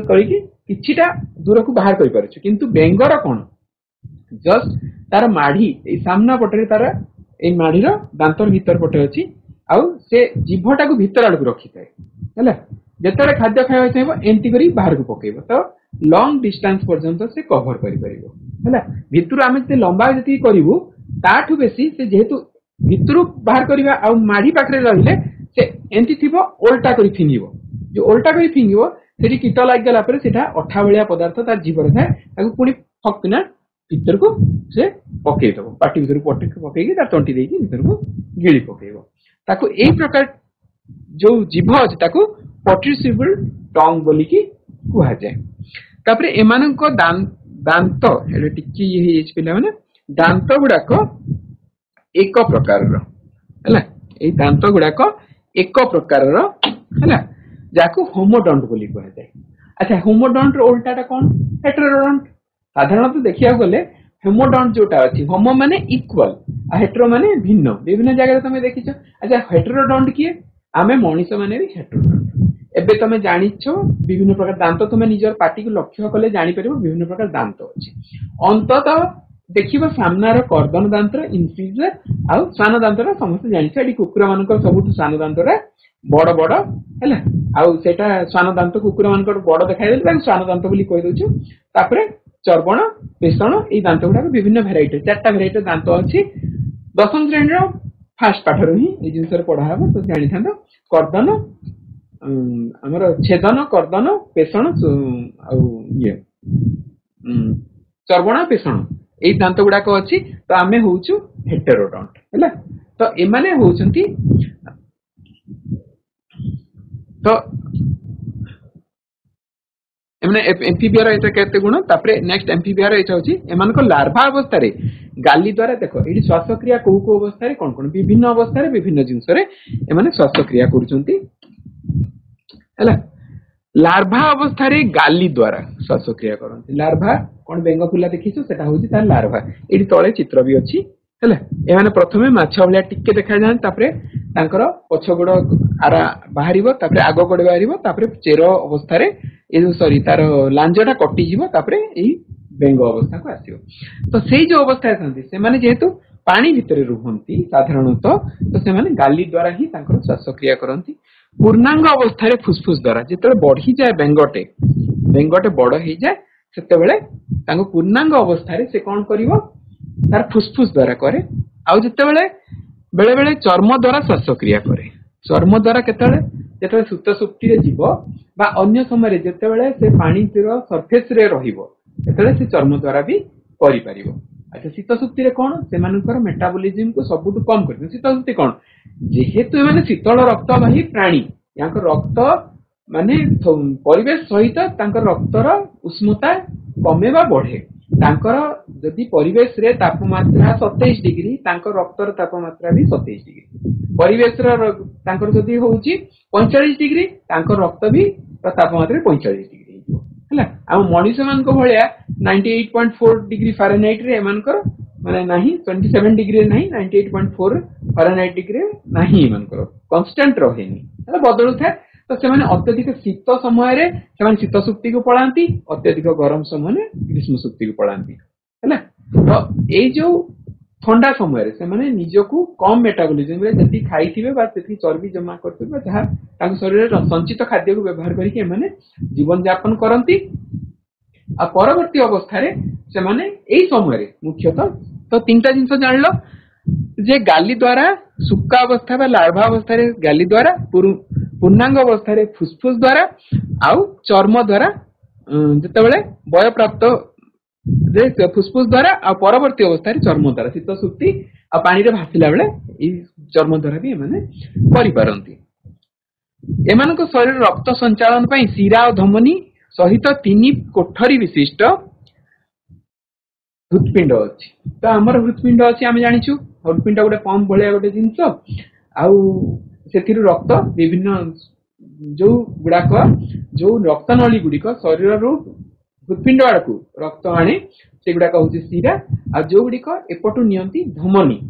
करी कि किछिटा दूर को बाहर करि परछु किंतु बेंगर कोन जस्ट तार माढी ए सामना पटरे तार ए माढी रो दांतर भीतर पटे अछि आ से जीवटा को भीतर आड़ को रखिथाय हैला जेतरे खाद्य खाइबा चाहबो एंटी करी बाहर को पकेइबो तो लॉन्ग डिस्टेंस पर्यंत से कवर करि परिबो हैला भितरु आमे जे लंबा जति करिवो ताठु बेसी से जेहेतु भितरु बाहर करिबा आ माढी पाखरे रहिले से एंटी थिबो उल्टा करी फिंगिबो जो उल्टा करी फिंगिबो सेठी कीट लाग गेला परे सेटा अठा भलिया पदार्थ तार जीवर थाए ताकू पुनी फकना भीतर को से पकईदेव पाटी भीतर पकईकी तार तंटी देकी भीतर को गिली पकईब ताको एई प्रकार जो जीभ अछि ताको पॉट्रिसिबल टंग बोलिकी कुहा जाय तापरे एमानक दांत एले टिकी हे पिला माने दांत गुडाक एक प्रकार हला ए दांत गुडाक एक प्रकार हला जाको होमोडंट बोली कुहा जाय अच्छा होमोडंट रो उल्टाटा कोन हेटेरोडंट साधारणतः देखिया गले होमोडंट जोटा अछि होमो माने इक्वल आ हेटेरो माने भिन्न विभिन्न जगह तुम देखिछ अच्छा हेटेरोडंट किए आमे मनीष माने भी हेटेरोडंट एबे तुम जानिछ विभिन्न प्रकार दांत तुम निजर पार्टी को लक्ष्य कले जानि परिबो विभिन्न प्रकार दांत अछि अंततः देखिबो सामनार कर्दन दांतर इंसिजर आ स्वान दांतर समस्त जानिछ एडी कुकुर मानकर सबुठ स्वान दांतरा बड़ बड़ हैला आ सेटा स्वान दांत कुकुर मानकर बड़ देखाइ देल ताके स्वान दांत बोली कहि दोछु तापरे चर्बण पेषण ए दांत गुडा विभिन्न भेराइटी चारटा भेराइटी दांत अछि दशम श्रेणी रो फास्ट पाठ रो ही ए जिंसर पढा हबो तो जानि थांदो कर्दन हमर छेदन कर्दन पेषण आ ये चर्बण पेषण ए दांत गुडा को अछि तो आमे होउछु हेटेरोडंट हैला तो एमाने होउछंती तो एमने एम्फीबिया रो केते गुण तापरे नेक्स्ट एम्फीबिया रो एटा होची एमान को लार्भा अवस्था रे गाली द्वारा देखो एडी श्वासक्रिया को अवस्था रे कोन कोन विभिन्न अवस्था रे विभिन्न जिंस रे एमाने श्वासक्रिया करूचंती हैला लार्भा अवस्था रे गाली द्वारा श्वासक्रिया करंती लार्भा कोन बेंग फुला देखिছো सेटा होची तार लार्भा एडी तळे चित्र भी अछि हैला एमाने प्रथमे माछ भलिया टिके देखा जान तापरे तांकर पछ गोड आरा बाहरिबो तापरे आगो गोड बाहरिबो तापरे चेरो अवस्था रे ए सॉरी तार लांजटा कटि जीवो तापरे एही बेंग अवस्था को आसीबो तो सेही जो अवस्था थांती से माने जेहेतु पानी भितरे रुहंती साधारणतः तो से माने गाली द्वारा ही तांकर श्वासक्रिया करंती पूर्णांग अवस्था रे फुसफुस द्वारा जेतले बढ़ी जाय बेंगटे बड़ हे जाय सेते बेले तांको पूर्णांग अवस्था रे से कोन करिवो तार फुसफुस द्वारा करे आ जेते बेले बेले बेले चर्म द्वारा श्वासक्रिया करे चर्म द्वारा केतले जेतले सुत सुप्ति रे जीव बा अन्य समय रे जेते बेले से पानी रो सरफेस रे रहिबो तेतले से चर्म द्वारा भी करि परिबो अच्छा शीत सुप्ति रे कोन से मानकर मेटाबॉलिज्म को सबुट कम करते शीत सुप्ति कोन जेहेतु माने शीतल रक्तवाही प्राणी याक रक्त माने परिवेश सहित तांकर रक्तर उष्णता कमे बा बढ़े तांकर जदि परिवेश रे तापमात्रा 27 डिग्री तांकर रक्तर तापमात्रा भी 27 डिग्री परिवेश रे तांकर जदि होउची 45 डिग्री तांकर रक्त भी तापमात्रा 45 डिग्री हला आ मनीष मान को भलिया 98.4 डिग्री फारेनहाइट रे मानकर माने नाही 27 डिग्री नाही 98.4 फारेनहाइट डिग्री नाही मानकर कांस्टेंट रहेनी हला बदलु था तो से माने अत्यधिक शीत समय रे से माने शीत सुप्ति को पळांती अत्यधिक गरम समय रे ग्रीष्म सुप्ति को पळांती हला तो ए जो ठंडा समय रे से माने निजको कम मेटाबॉलिज्म रे जति खाइथिबे बा जति चर्बी जमा करथिबे जहा तांको शरीर रे संचित खाद्य को व्यवहार करी के माने जीवन यापन करंती आ परवर्ती अवस्था रे से माने एई समय रे मुख्यतः तो तीनटा जिंस जानलो जे गाली द्वारा सुक्का अवस्था बा लार्भा अवस्था रे गाली द्वारा पूर्णांग अवस्था रे फुसफुस द्वारा आउ चर्म द्वारा जते बेले वय प्राप्त जे फुसफुस द्वारा आ परवर्ती अवस्था रे चर्म द्वारा शीत सुक्ति आ पानी रे भासिला बेले ई चर्म द्वारा भी माने करि पारंती एमान को शरीर रक्त संचालन पई शिरा और धमनी सहित 3 कोठरी विशिष्ट हृत्पिंड अछि तो हमर हृत्पिंड अछि हम जानिछु हृत्पिंड गोटे पंप भलिया गोटे जिंस आउ सेथिरु रक्त विभिन्न जो गुडाक जो रक्त नली गुडिक शरीर रो हृत्पिंड आड़कू रक्त आने से गुडाक होची शिरा आ जो गुडिक एपटु नियंती धमनी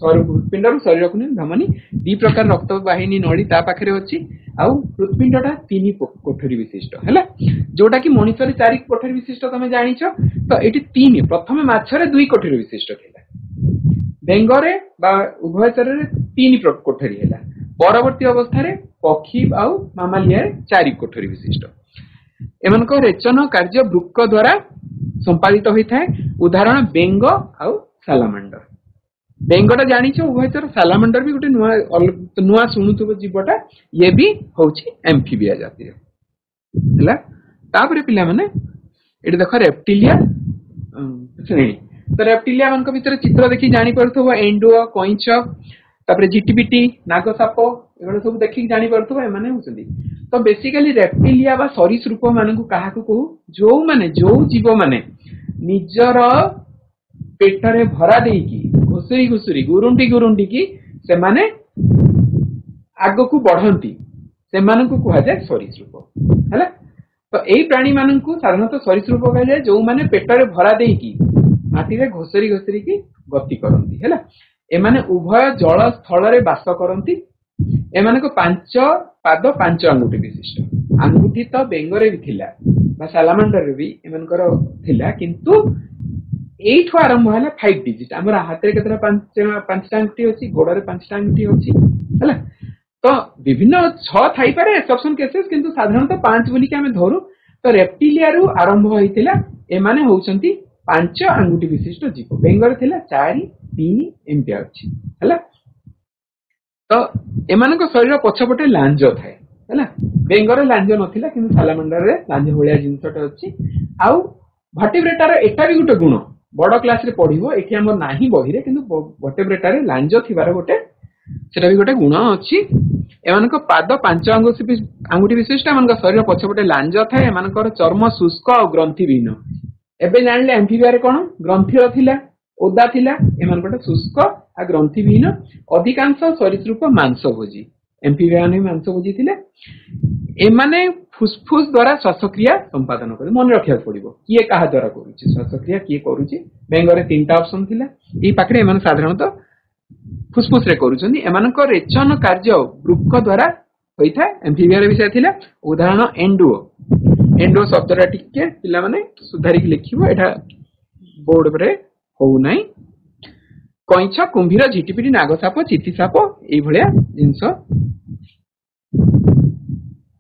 हृत्पिंड रो शरीर को धमनी दी प्रकार रक्त वाहिनी नली ता पाखरे अछि आउ हृत्पिंडटा 3 कोठरी विशिष्ट हैला जोटा कि मनुष्य रे 4 कोठरी विशिष्ट तमे जानिछो तो एटी 3 प्रथम माछरे 2 कोठरी विशिष्ट थिला बेंगरे बा उभय शरीर रे 3 कोठरी हैला परवर्ती अवस्था रे पक्षी आउ मामालिया 4 कोठरी विशिष्ट एमन को रेचन कार्य वृक्क द्वारा संपादित होई थाए उदाहरण बेंग आउ सालामांडर बेंगटा जानिछो उभयचर सालामांडर भी गोटे नुआ सुनुथबो जीवटा ये भी होछि एम्फीबिया जाति हैला तापरे पिला माने एटी देखो रेप्टिलिया श्रेणी। तो रेप्टिलिया मान भितर चित्र देखि जानी परथबो एंडुओ कइंच तापर जीटीपीटी नागसाप एगुड़ा सब देखि जानी परथबो एमाने होचंदी। तो बेसिकली रेप्टिलिया बा सरीसृप मानकु काहाकु कहू जो माने जो जीव माने निजर पेटरे भरा देकी घुसुरी घुसुरी गुरुंडी गुरुंडी की से माने आगकु बढ़ंती से मानकु कुहा जाय सरीसृप हैला। तो एई प्राणी मानकु साधारणतः सरीसृप कहा जाय जो माने पेटरे भरा देकी माटी रे घोसरी घोसरी की गति करंती हैला। एमाने उभय जल स्थल रे वास करंती। एमानको 5 पाद 5 अंगुठी विशिष्ट। अंगुठी तो बेंगरे भी थिला बा सालामांडर रे भी एमानकर थिला किंतु एठो आरंभ हैला 5 डिजिट। हमर हाथ रे केतरा 5 अंगुठी अछि गोड़ रे 5 अंगुठी अछि हैला। तो विभिन्न 6 थाई पारे एक्सेप्शन केसेस किंतु साधारणतः 5 बोली के हमें धरू। तो रेप्टिलिया रु आरंभ होइतिला एमाने होउचंती 5 अंगुठी विशिष्ट जीव। बेंगर थिला 4 3 एमपी अछि हैला। तो एमानक शरीर पछपटे लांज थाए हैला। बेंगर लांज नथिला किंतु सालामांडर रे लांज होलिया जिंसटा अछि। आउ वर्टिब्रेटर एटा भी गुटे गुण बड़ क्लास रे पढिबो एठी हमर नाही बही रे किंतु वर्टिब्रेटर रे लांज थिबार गुटे सेटा भी गोटे गुण अछि। एमानक पाद 5 अंगुठी विशिष्ट एमानक शरीर पछपटे लांज थाए। एमानकर चर्म शुष्क और ग्रंथि विहीन। एबे जानले एम्फिबिया रे कोन ग्रंथि रथिला ओदा थिला एमानकटा शुष्क आ ग्रंथि विहीन। अधिकांश सरीसृप मांसभोजी एम्फिबिया ने मांसभोजी थिले। एमाने फुसफुस द्वारा श्वासक्रिया संपादन करे मन रखिया पड़िबो किए काहा द्वारा करूची श्वासक्रिया किए करूची। बेंगरे 3टा ऑप्शन थिला ई पाखरे एमान साधारणतः फुसफुस रे करूचंदी। एमानक रेचन कार्य वृक्क द्वारा होइथा। एम्फिबिया रे विषय थिला उदाहरण एंडुओ। एंडुओ शब्दटा टिके पिला माने सुधारी लिखिबो एटा बोर्ड रे हो नाही। कइंच कुंभीर झिटिपिटी नागसाप चितिसाप एई भलिया जिंस।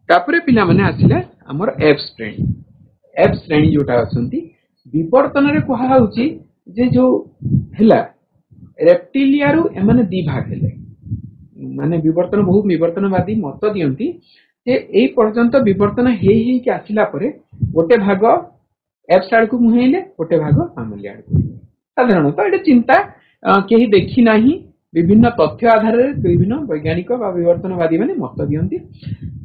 तापरे पिला माने आसिला हमर एफ श्रेणी जोटा असंती विवर्तन रे कहा होउची जे जो हैला रेप्टिलिया रु एमाने दी भाग हेले माने विवर्तन बहु विवर्तनवादी मत दियंती जे एई पर्यंत विवर्तन हेई हेई के आसिला परे गोटे भाग एफ साइड को मुहेले गोटे भाग मामलिया को। साधारणतः एटा चिंता केही देखि नाही। विभिन्न तथ्य आधार रे विभिन्न वैज्ञानिक बा विवर्तनवादी माने मत दियंती।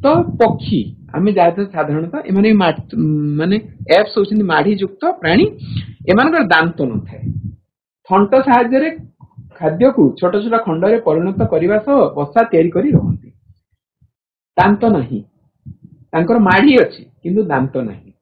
तो पक्षी आमे जाते साधारणतः एमाने माने एप्स होउछिन माढी युक्त प्राणी। एमानकर दांत न थाए। थंट सहाय्य रे खाद्य को छोट छोट खंड रे परिणत करिवा सह बसा तयारी करी रहंती। दांत नाही तांकर माढी अछि किंतु दांत नाही।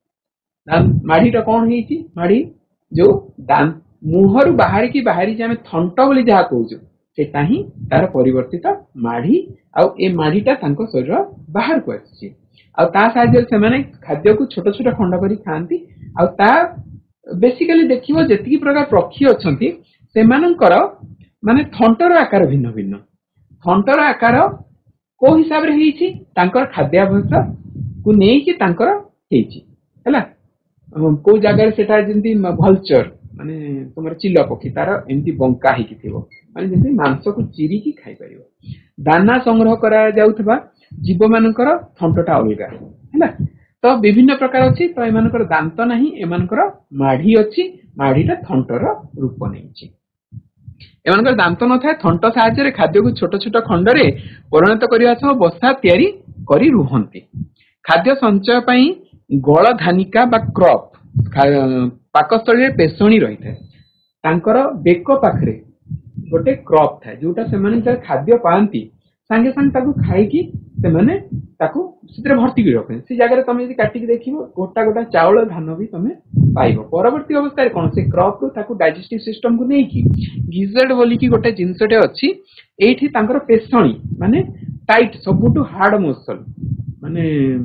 माढीटा कोन हेची माढी जो दांत मुहरु बाहरी जे हमें थंट बोली जहा कहूछु सेटा ही तार परिवर्तित माढी। आ ए माढीटा तांको शरीर बाहर को आछि। आ ता साहाय्य से माने खाद्य को छोट छोट खंड करी खांती। आ ता बेसिकली देखिबो जेतिकी प्रकार पक्षी अछंती सेमानकर माने थंटर आकार भिन्न भिन्न। थंटर आकार को हिसाब रे हेची तांकर खाद्याभ्यास को नेई कि तांकर हेची हैला। को जगह सेटा जेंती भल्चर माने तुमर चिल्ला पक्षी तार एमती बंका ही थिबो माने जेंती मांस को चिरी की खाई परिबो। दाना संग्रह करा जाउथबा जीव मानकर थंटटा अलगा हैला। तो विभिन्न प्रकार अछि। तो एमानकर दांत नाही एमानकर माढी अछि। माढीटा थंटर रूप नेछि। एमानकर दांत न थाए। थंट सहाय्य रे खाद्य को छोट छोट खंड रे परिणत करिवा सह बसा तयारी करी रुहंती। खाद्य संचय पई गळ धानिका बा क्रॉप पाकस्थळी रे पेसणी रही थाए। तांकर बेक पाखरे गोटे क्रॉप थाए जोटा से माने जर खाद्य पांती संगे संग ताकू खाई की से माने ताकू सितरे भर्ती करी रखन। से जगह रे तमे यदि काटी के देखिबो गोटा गोटा चावल धान भी तमे पाइबो। परवर्ती अवस्था रे कोन से क्रॉप को ताकू डाइजेस्टिव सिस्टम को नै की गिजेड बोली की गोटे जिंसटे अछि। एठी तांकर पेसणी माने टाइट सबुटु हार्ड मसल माने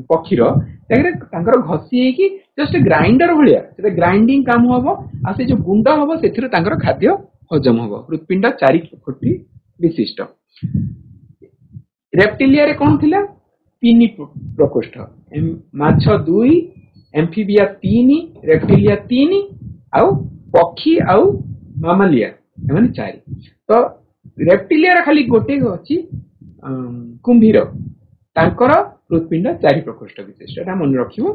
पक्षीर ताकरे तांकर घसी की जस्ट ग्राइंडर भलिया से ग्राइंडिंग काम होबो। आ से जो गुंड होबो सेथिरे तांकर खाद्य हजम होबो। हृदपिंड 4 कोटी विशिष्ट। रेप्टिलिया रे कोन थिला 3 प्रकोष्ठ माछ 2 एम्फिबिया 3 रेप्टिलिया 3 आउ पक्षी आउ मामालिया एमाने 4। तो रेप्टिलिया रे खाली गोटे अछि कुंभीर तांकर हृदपिंड 4 प्रकोष्ठ विशिष्ट। एटा मन रखिबो।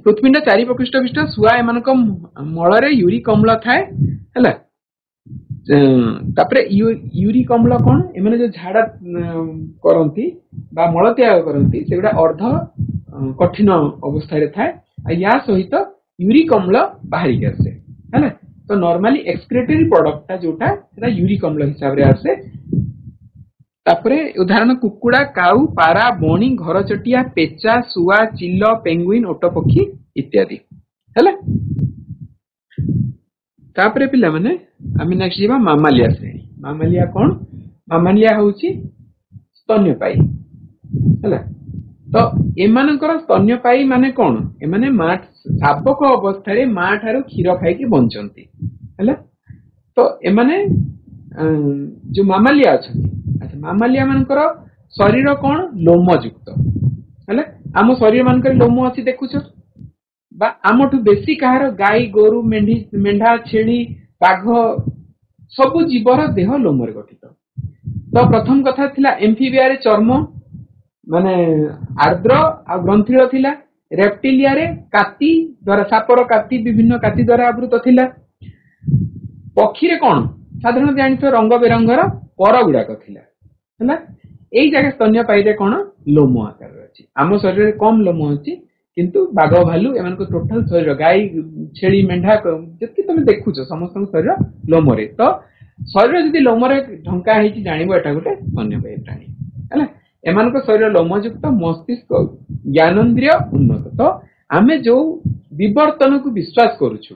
हृत्पिंड चारि प्रकृष्ट विष्ट शुआ एम मल यूरिक अम्ल थाए है तापरे यूरिक अम्ल कौन एमाने जो झाड़ा करती मल त्याग करती से गुड़ा अर्ध कठिन अवस्था थाए या सहित यूरिक अम्ल बाहरी आसे है तो नॉर्मली एक्सक्रेटरी प्रोडक्ट जोटा यूरिक अम्ल हिसाब से आसे तापरे उदाहरण कुकुड़ा काऊ पारा बणी घरचटिया पेचा सुआ चिल पेंगुइन ओटपक्षी इत्यादि है तापरे पिला माने आम नेक्स्ट जीवा मामालिया श्रेणी मामालिया कौन मामालिया होची स्तन्यपायी है तो एमानकर स्तन्यपायी माने कौन एमाने मा शाबक अवस्था माँ ठारू क्षीर खाई बंचती है तो एमाने जो मामालिया अच्छा मामालिया मानकर शरीर कौन लोमयुक्त है आम शरीर मानकर लोम अच्छी देखुच आमठू बेसी कहार गाई गोरु मेढ़ा छेली बाघ सबु जीवर देह लोमरे गठित तो प्रथम कथा थिला एम्फिबिया रे चर्म माने आर्द्र आ ग्रंथिल थिला रेप्टिलिया रे काती द्वारा सापर काती विभिन्न काती द्वारा आवृत थिला पक्षी रे कौन साधारण जानिथ रंग बेरंगर पर गुड़ाक थिला है यही जगह स्तन्यपायी कौन लोम आकार अच्छी आम शरीर कम लोम अच्छी किंतु बाघ भालू एम टोटाल शरीर गाई छेली मेढ़ा जी तुम देखुच समस्त शरीर लोमरे तो शरीर जदि लोमरे ढंका होती जान एटा गोटे स्तन्यपायी प्राणी है एम शरीर लोमयुक्त मस्तिष्क ज्ञानेन्द्रिय उन्नत तो आम जो विवर्तन को विश्वास करुचु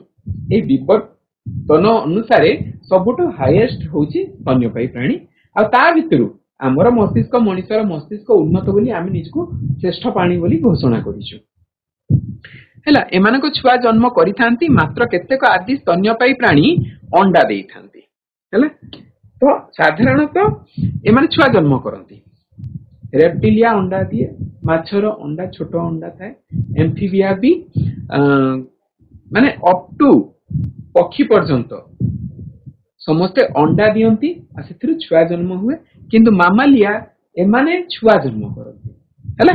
विवर्तन अनुसार सबुठ हाईएस्ट हूँ स्तन्यपायी प्राणी आ भितर आमर मस्तिष्क मनुष्यर मस्तिष्क उन्नत बोली आम निजको श्रेष्ठ प्राणी बोली घोषणा करिछु हैला एमानक छुआ जन्म करिथांती मात्र केतेक आदि स्तन्यपायी प्राणी अंडा देइथांती हैला तो साधारणतः एमाने छुआ जन्म करती रेप्टिलिया अंडा दिए माछर अंडा छोट अंडा थाए एम्फिबिया भी माने अप टू पक्षी पर्यंत समस्ते अंडा दियंती आ सेथिरु छुआ जन्म हुए किंतु मामालिया एमाने छुआ जन्म करती हैला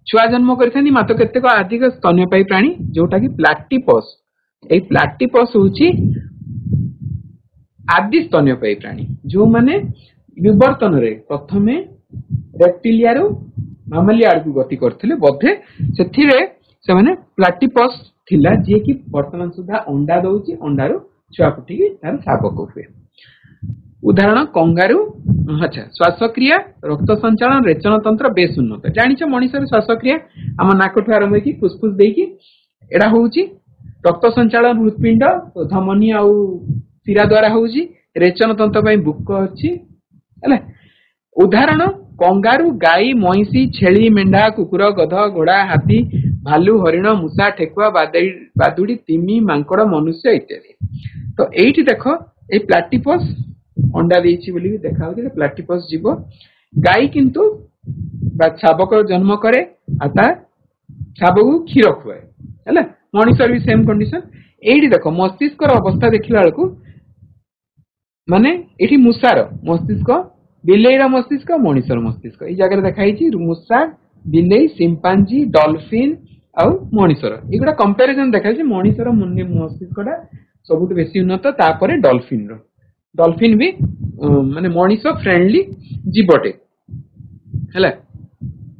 छुआ जन्म करथानी मात्र केतेक अधिक स्तन्यपायी प्राणी जोटा कि प्लाटिपस ए प्लाटिपस होची आदि स्तन्यपायी प्राणी जो माने विवर्तन रे प्रथमे रेप्टिलिया रो मामालिया को गति करथिले बोधे सेथिरे से माने प्लाटिपस थिला जे कि वर्तमान सुधा अंडा दउची अंडारो छुआ फुटी तार शाबक हुए उदाहरण कंगारू अच्छा श्वासक्रिया रक्त संचालन रेचन तंत्र बेस उन्नत जानिछ मनुष्य श्वासक्रिया आम नाकठू आरंभ होगी फुसफुस देकी एडा होउची रक्त संचालन हृत्पिंड धमनी आउ शिरा द्वारा होउची रेचन तंत्र पई बुक अछि हैला उदाहरण कंगारू गाई महिषी छेली मेंढा कुकुर गध घोड़ा हाथी भालू हरिण मूषा ठेकुआ बादुड़ी तिमी मांकड़ मनुष्य इत्यादि तो एठी देखो ए प्लाटिपस अंडा देइछि बोली देखा होछि प्लाटिपस जीव गाई किंतु शाबक जन्म करे आता शाबक क्षीर खुआए है मनुष्य भी सेम कंडीशन एठी देखो मस्तिष्क अवस्था देखला बेलू माने एठी मूषार मस्तिष्क बिलेईर मस्तिष्क मनुष्यर मस्तिष्क ये जगह देखाई मूषा बिलेई सिंपांजी डॉल्फिन आउ मनुष्यर एगुड़ा कंपैरिजन देखाई मनुष्यर मस्तिष्कटा सबुठ बेसी उन्नत तापर डॉल्फिन भी माने मनुष्य फ्रेंडली जीवटे है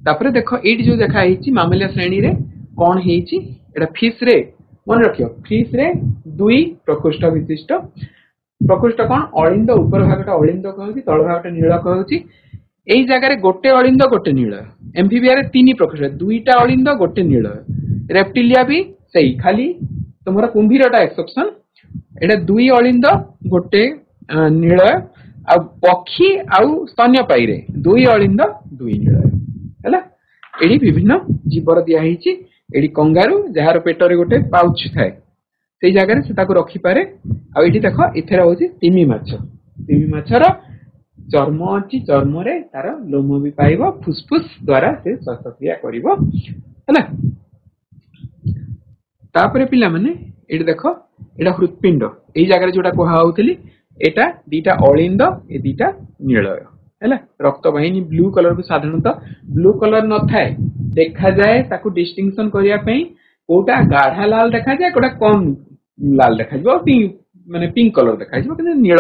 तापर देख ये जो देखाई मामालिया श्रेणी रे कौन है फिश रे मन रखियो फिश रे दुई प्रकोष्ठ विशिष्ट प्रकोष्ठ कौन अलिंद ऊपर भागटा अलिंद कहूँ तल भागटा नील कहूँ यही जगह गोटे अलिंद गोटे नील एम्फिबिया रे तीन प्रकोष्ठ दुईटा अलिंद गोटे नील रेप्टिलिया भी सही खाली तुम कुंभीरटा एक्सेप्शन एटा दुई अलिंद गोटे नील आ पक्षी आउ स्तन्यपायी रे दुई अलिंद दुई नील है एडी विभिन्न जीवर दिखाई एडी कंगारू जार पेटर गोटे पाउच थाए से जगह से रखी पारे आठी देख एथेर हूँ तिमी माछर चर्म अच्छी चर्म रे तार लोम भी पाइब फुसफुस द्वारा से श्वासक्रिया कर तापर पिला माने एटी देख एटा हृत्पिंड यही जगह जोटा कहली एटा दीटा अलिंद ए दीटा नील है रक्त वाहिनी ब्लू कलर को साधारणतः ब्लू कलर न थाए देखा जाए ताकू डिस्टिंक्शन करिया पई कोटा गाढ़ा लाल देखा जाए कोटा कम लाल देखा जाए माने पिंक कलर देखा जाए कि नील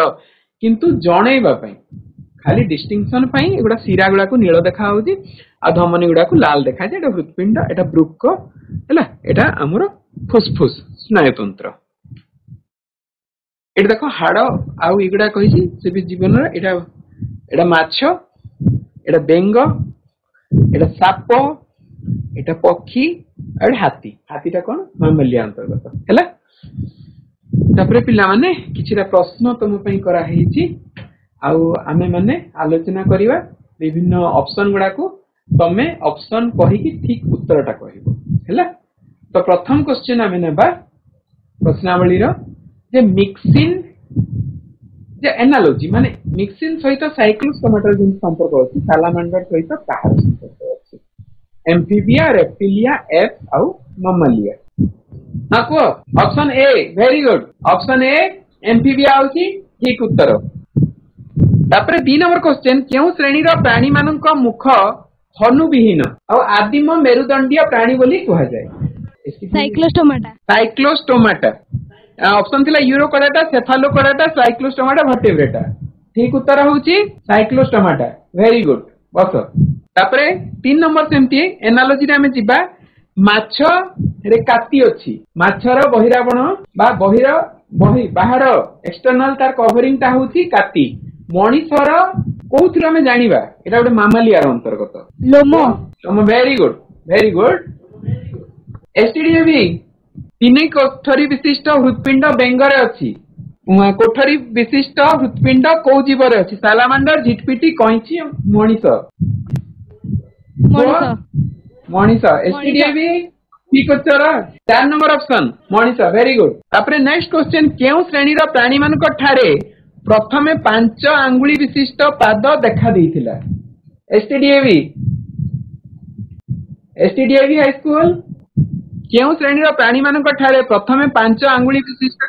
किंतु जणैबा पई खाली डिस्टिंक्शन पई एगुडा सिरा गुडा को नील देखा होउची आ धमनी गुडा को लाल देखा जाए। एटा हृदपिंड एटा ब्रुक हैला एटा हमरो फुसफुस स्नायुतंत्र। एटा देखो हाड़ आउ एगुडा कहिची से भी जीवन रे एटा एटा माछ एटा बेंग एटा साप एटा पक्षी एटा हाथी हाथीटा कोन मामलिया अंतर्गत हैला। तापरे पिला माने किछिरा प्रश्न तुम पई करा हेची आउ आमे माने आलोचना करिवा विभिन्न ऑप्शन गुडा को तमे ऑप्शन कहि कि ठीक उत्तरटा कहिबो हैला। तो प्रथम क्वेश्चन आमे नेबा प्रश्नावली रो जे मिक्सिन जे एनालॉजी माने मिक्सिन सहित साइक्लोस्टोमाटर जिन संपर्क अछि सालामांडर सहित काहर संपर्क अछि एम्फीबिया रेप्टिलिया एफ आउ मम्मालिया। हां को option a very good option A amphibia होची ठीक उत्तर। तापरे 2 नंबर क्वेश्चन केउ श्रेणी रो प्राणी मानक मुख हनु विहीन आ आदिम मेरुदंडीय प्राणी बोली कहा जाय साइक्लोस्टोमाटा साइक्लोस्टोमाटा। ऑप्शन थिला यूरोकोडाटा सेफालोकोडाटा साइक्लोस्टोमाटा वर्टेब्रेटा ठीक उत्तर होची साइक्लोस्टोमाटा वेरी गुड बस। तापरे 3 नंबर सेमती एनालॉजी रे हमें जिबा माछ रे काती अछि माछर बहिरावण बा बहि बाहर एक्सटर्नल तार कवरिंग ता होची काती मणिसर कोउथि हमें जानिबा एटा गोटे मामालिया अंतर्गत लोमो लोमो वेरी गुड। एसटीडीएवी 3 कोठरी विशिष्ट हृदपिंड बेंगरे अछि कोठरी विशिष्ट हृदपिंड को जीवरे अछि सालामांडर झिटपिटी कइची मणिस मणिस एसटीडीएवी ठीक उत्तर 4 नंबर ऑप्शन मणिस वेरी गुड। तापरे नेक्स्ट क्वेश्चन केउ श्रेणी रो प्राणी मानक ठारे प्रथमे 5 आंगुली विशिष्ट पाद देखा देइथिला एसटीडीएवी हाई स्कूल केउ श्रेणी रो प्राणी मानक ठारे प्रथमे 5 आंगुली विशिष्ट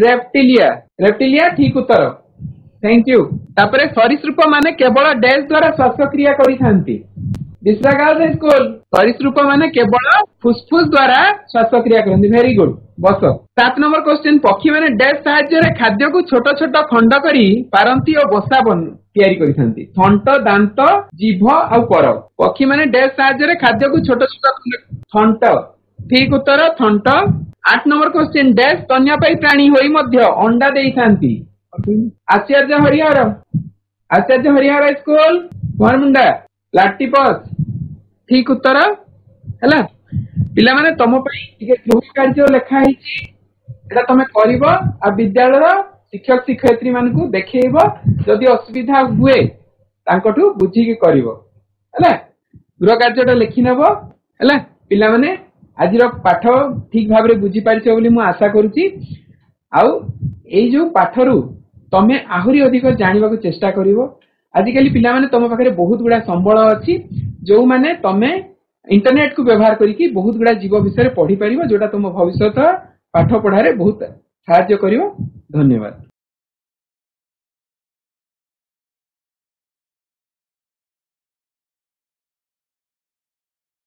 रेप्टिलिया ठीक उत्तर थैंक यू। तापरे सरीसृप माने केवल डैश द्वारा श्वासक्रिया करिथांती विश्रागार स्कूल सरीसृप माने केवल फुसफुस द्वारा श्वासक्रिया करନ୍ତି वेरी गुड बस। 7 नंबर क्वेश्चन पक्षी माने डैश साहाय्य रे खाद्य को छोट छोट खंड करी पारंती और बसा तैयारी करिथांती थंट दांत जीभ आ पर पक्षी माने डैश साहाय्य रे खाद्य को छोट छोट थंट ठीक उत्तर थंट। 8 नंबर क्वेश्चन डैश स्तन्यपायी प्राणी होई मध्य अंडा देइथांती आचार्य हरिहर स्कूल कुमारमुंडा लाटिपस ठीक उत्तर हैला। पिला माने तम पई टिके गृह कार्य लेखा हिची एटा तमे करिवो आ विद्यालय शिक्षक शिक्षयित्री मानकु देखैबो जदि असुविधा हुए तांकटू बुझी के करिवो हैला गृह कार्यटा लेखि नेबो हैला। पिला माने आजिर पाठ ठीक भाबरे बुझी पारिछो बोली मु आशा करूची आउ एई जो पाठरू तमे आहुरी अधिक जानिबाकू चेष्टा करिवो। आजिकली पिला माने तम पाखरे बहुत गुडा संबळ अछि जो माने तमे इंटरनेट को व्यवहार करिकी बहुत गुडा जीव विषय पढ़ी पारिबो जोटा तुम भविष्यत पाठ पढ़ारे बहुत सहायता करिवो। धन्यवाद।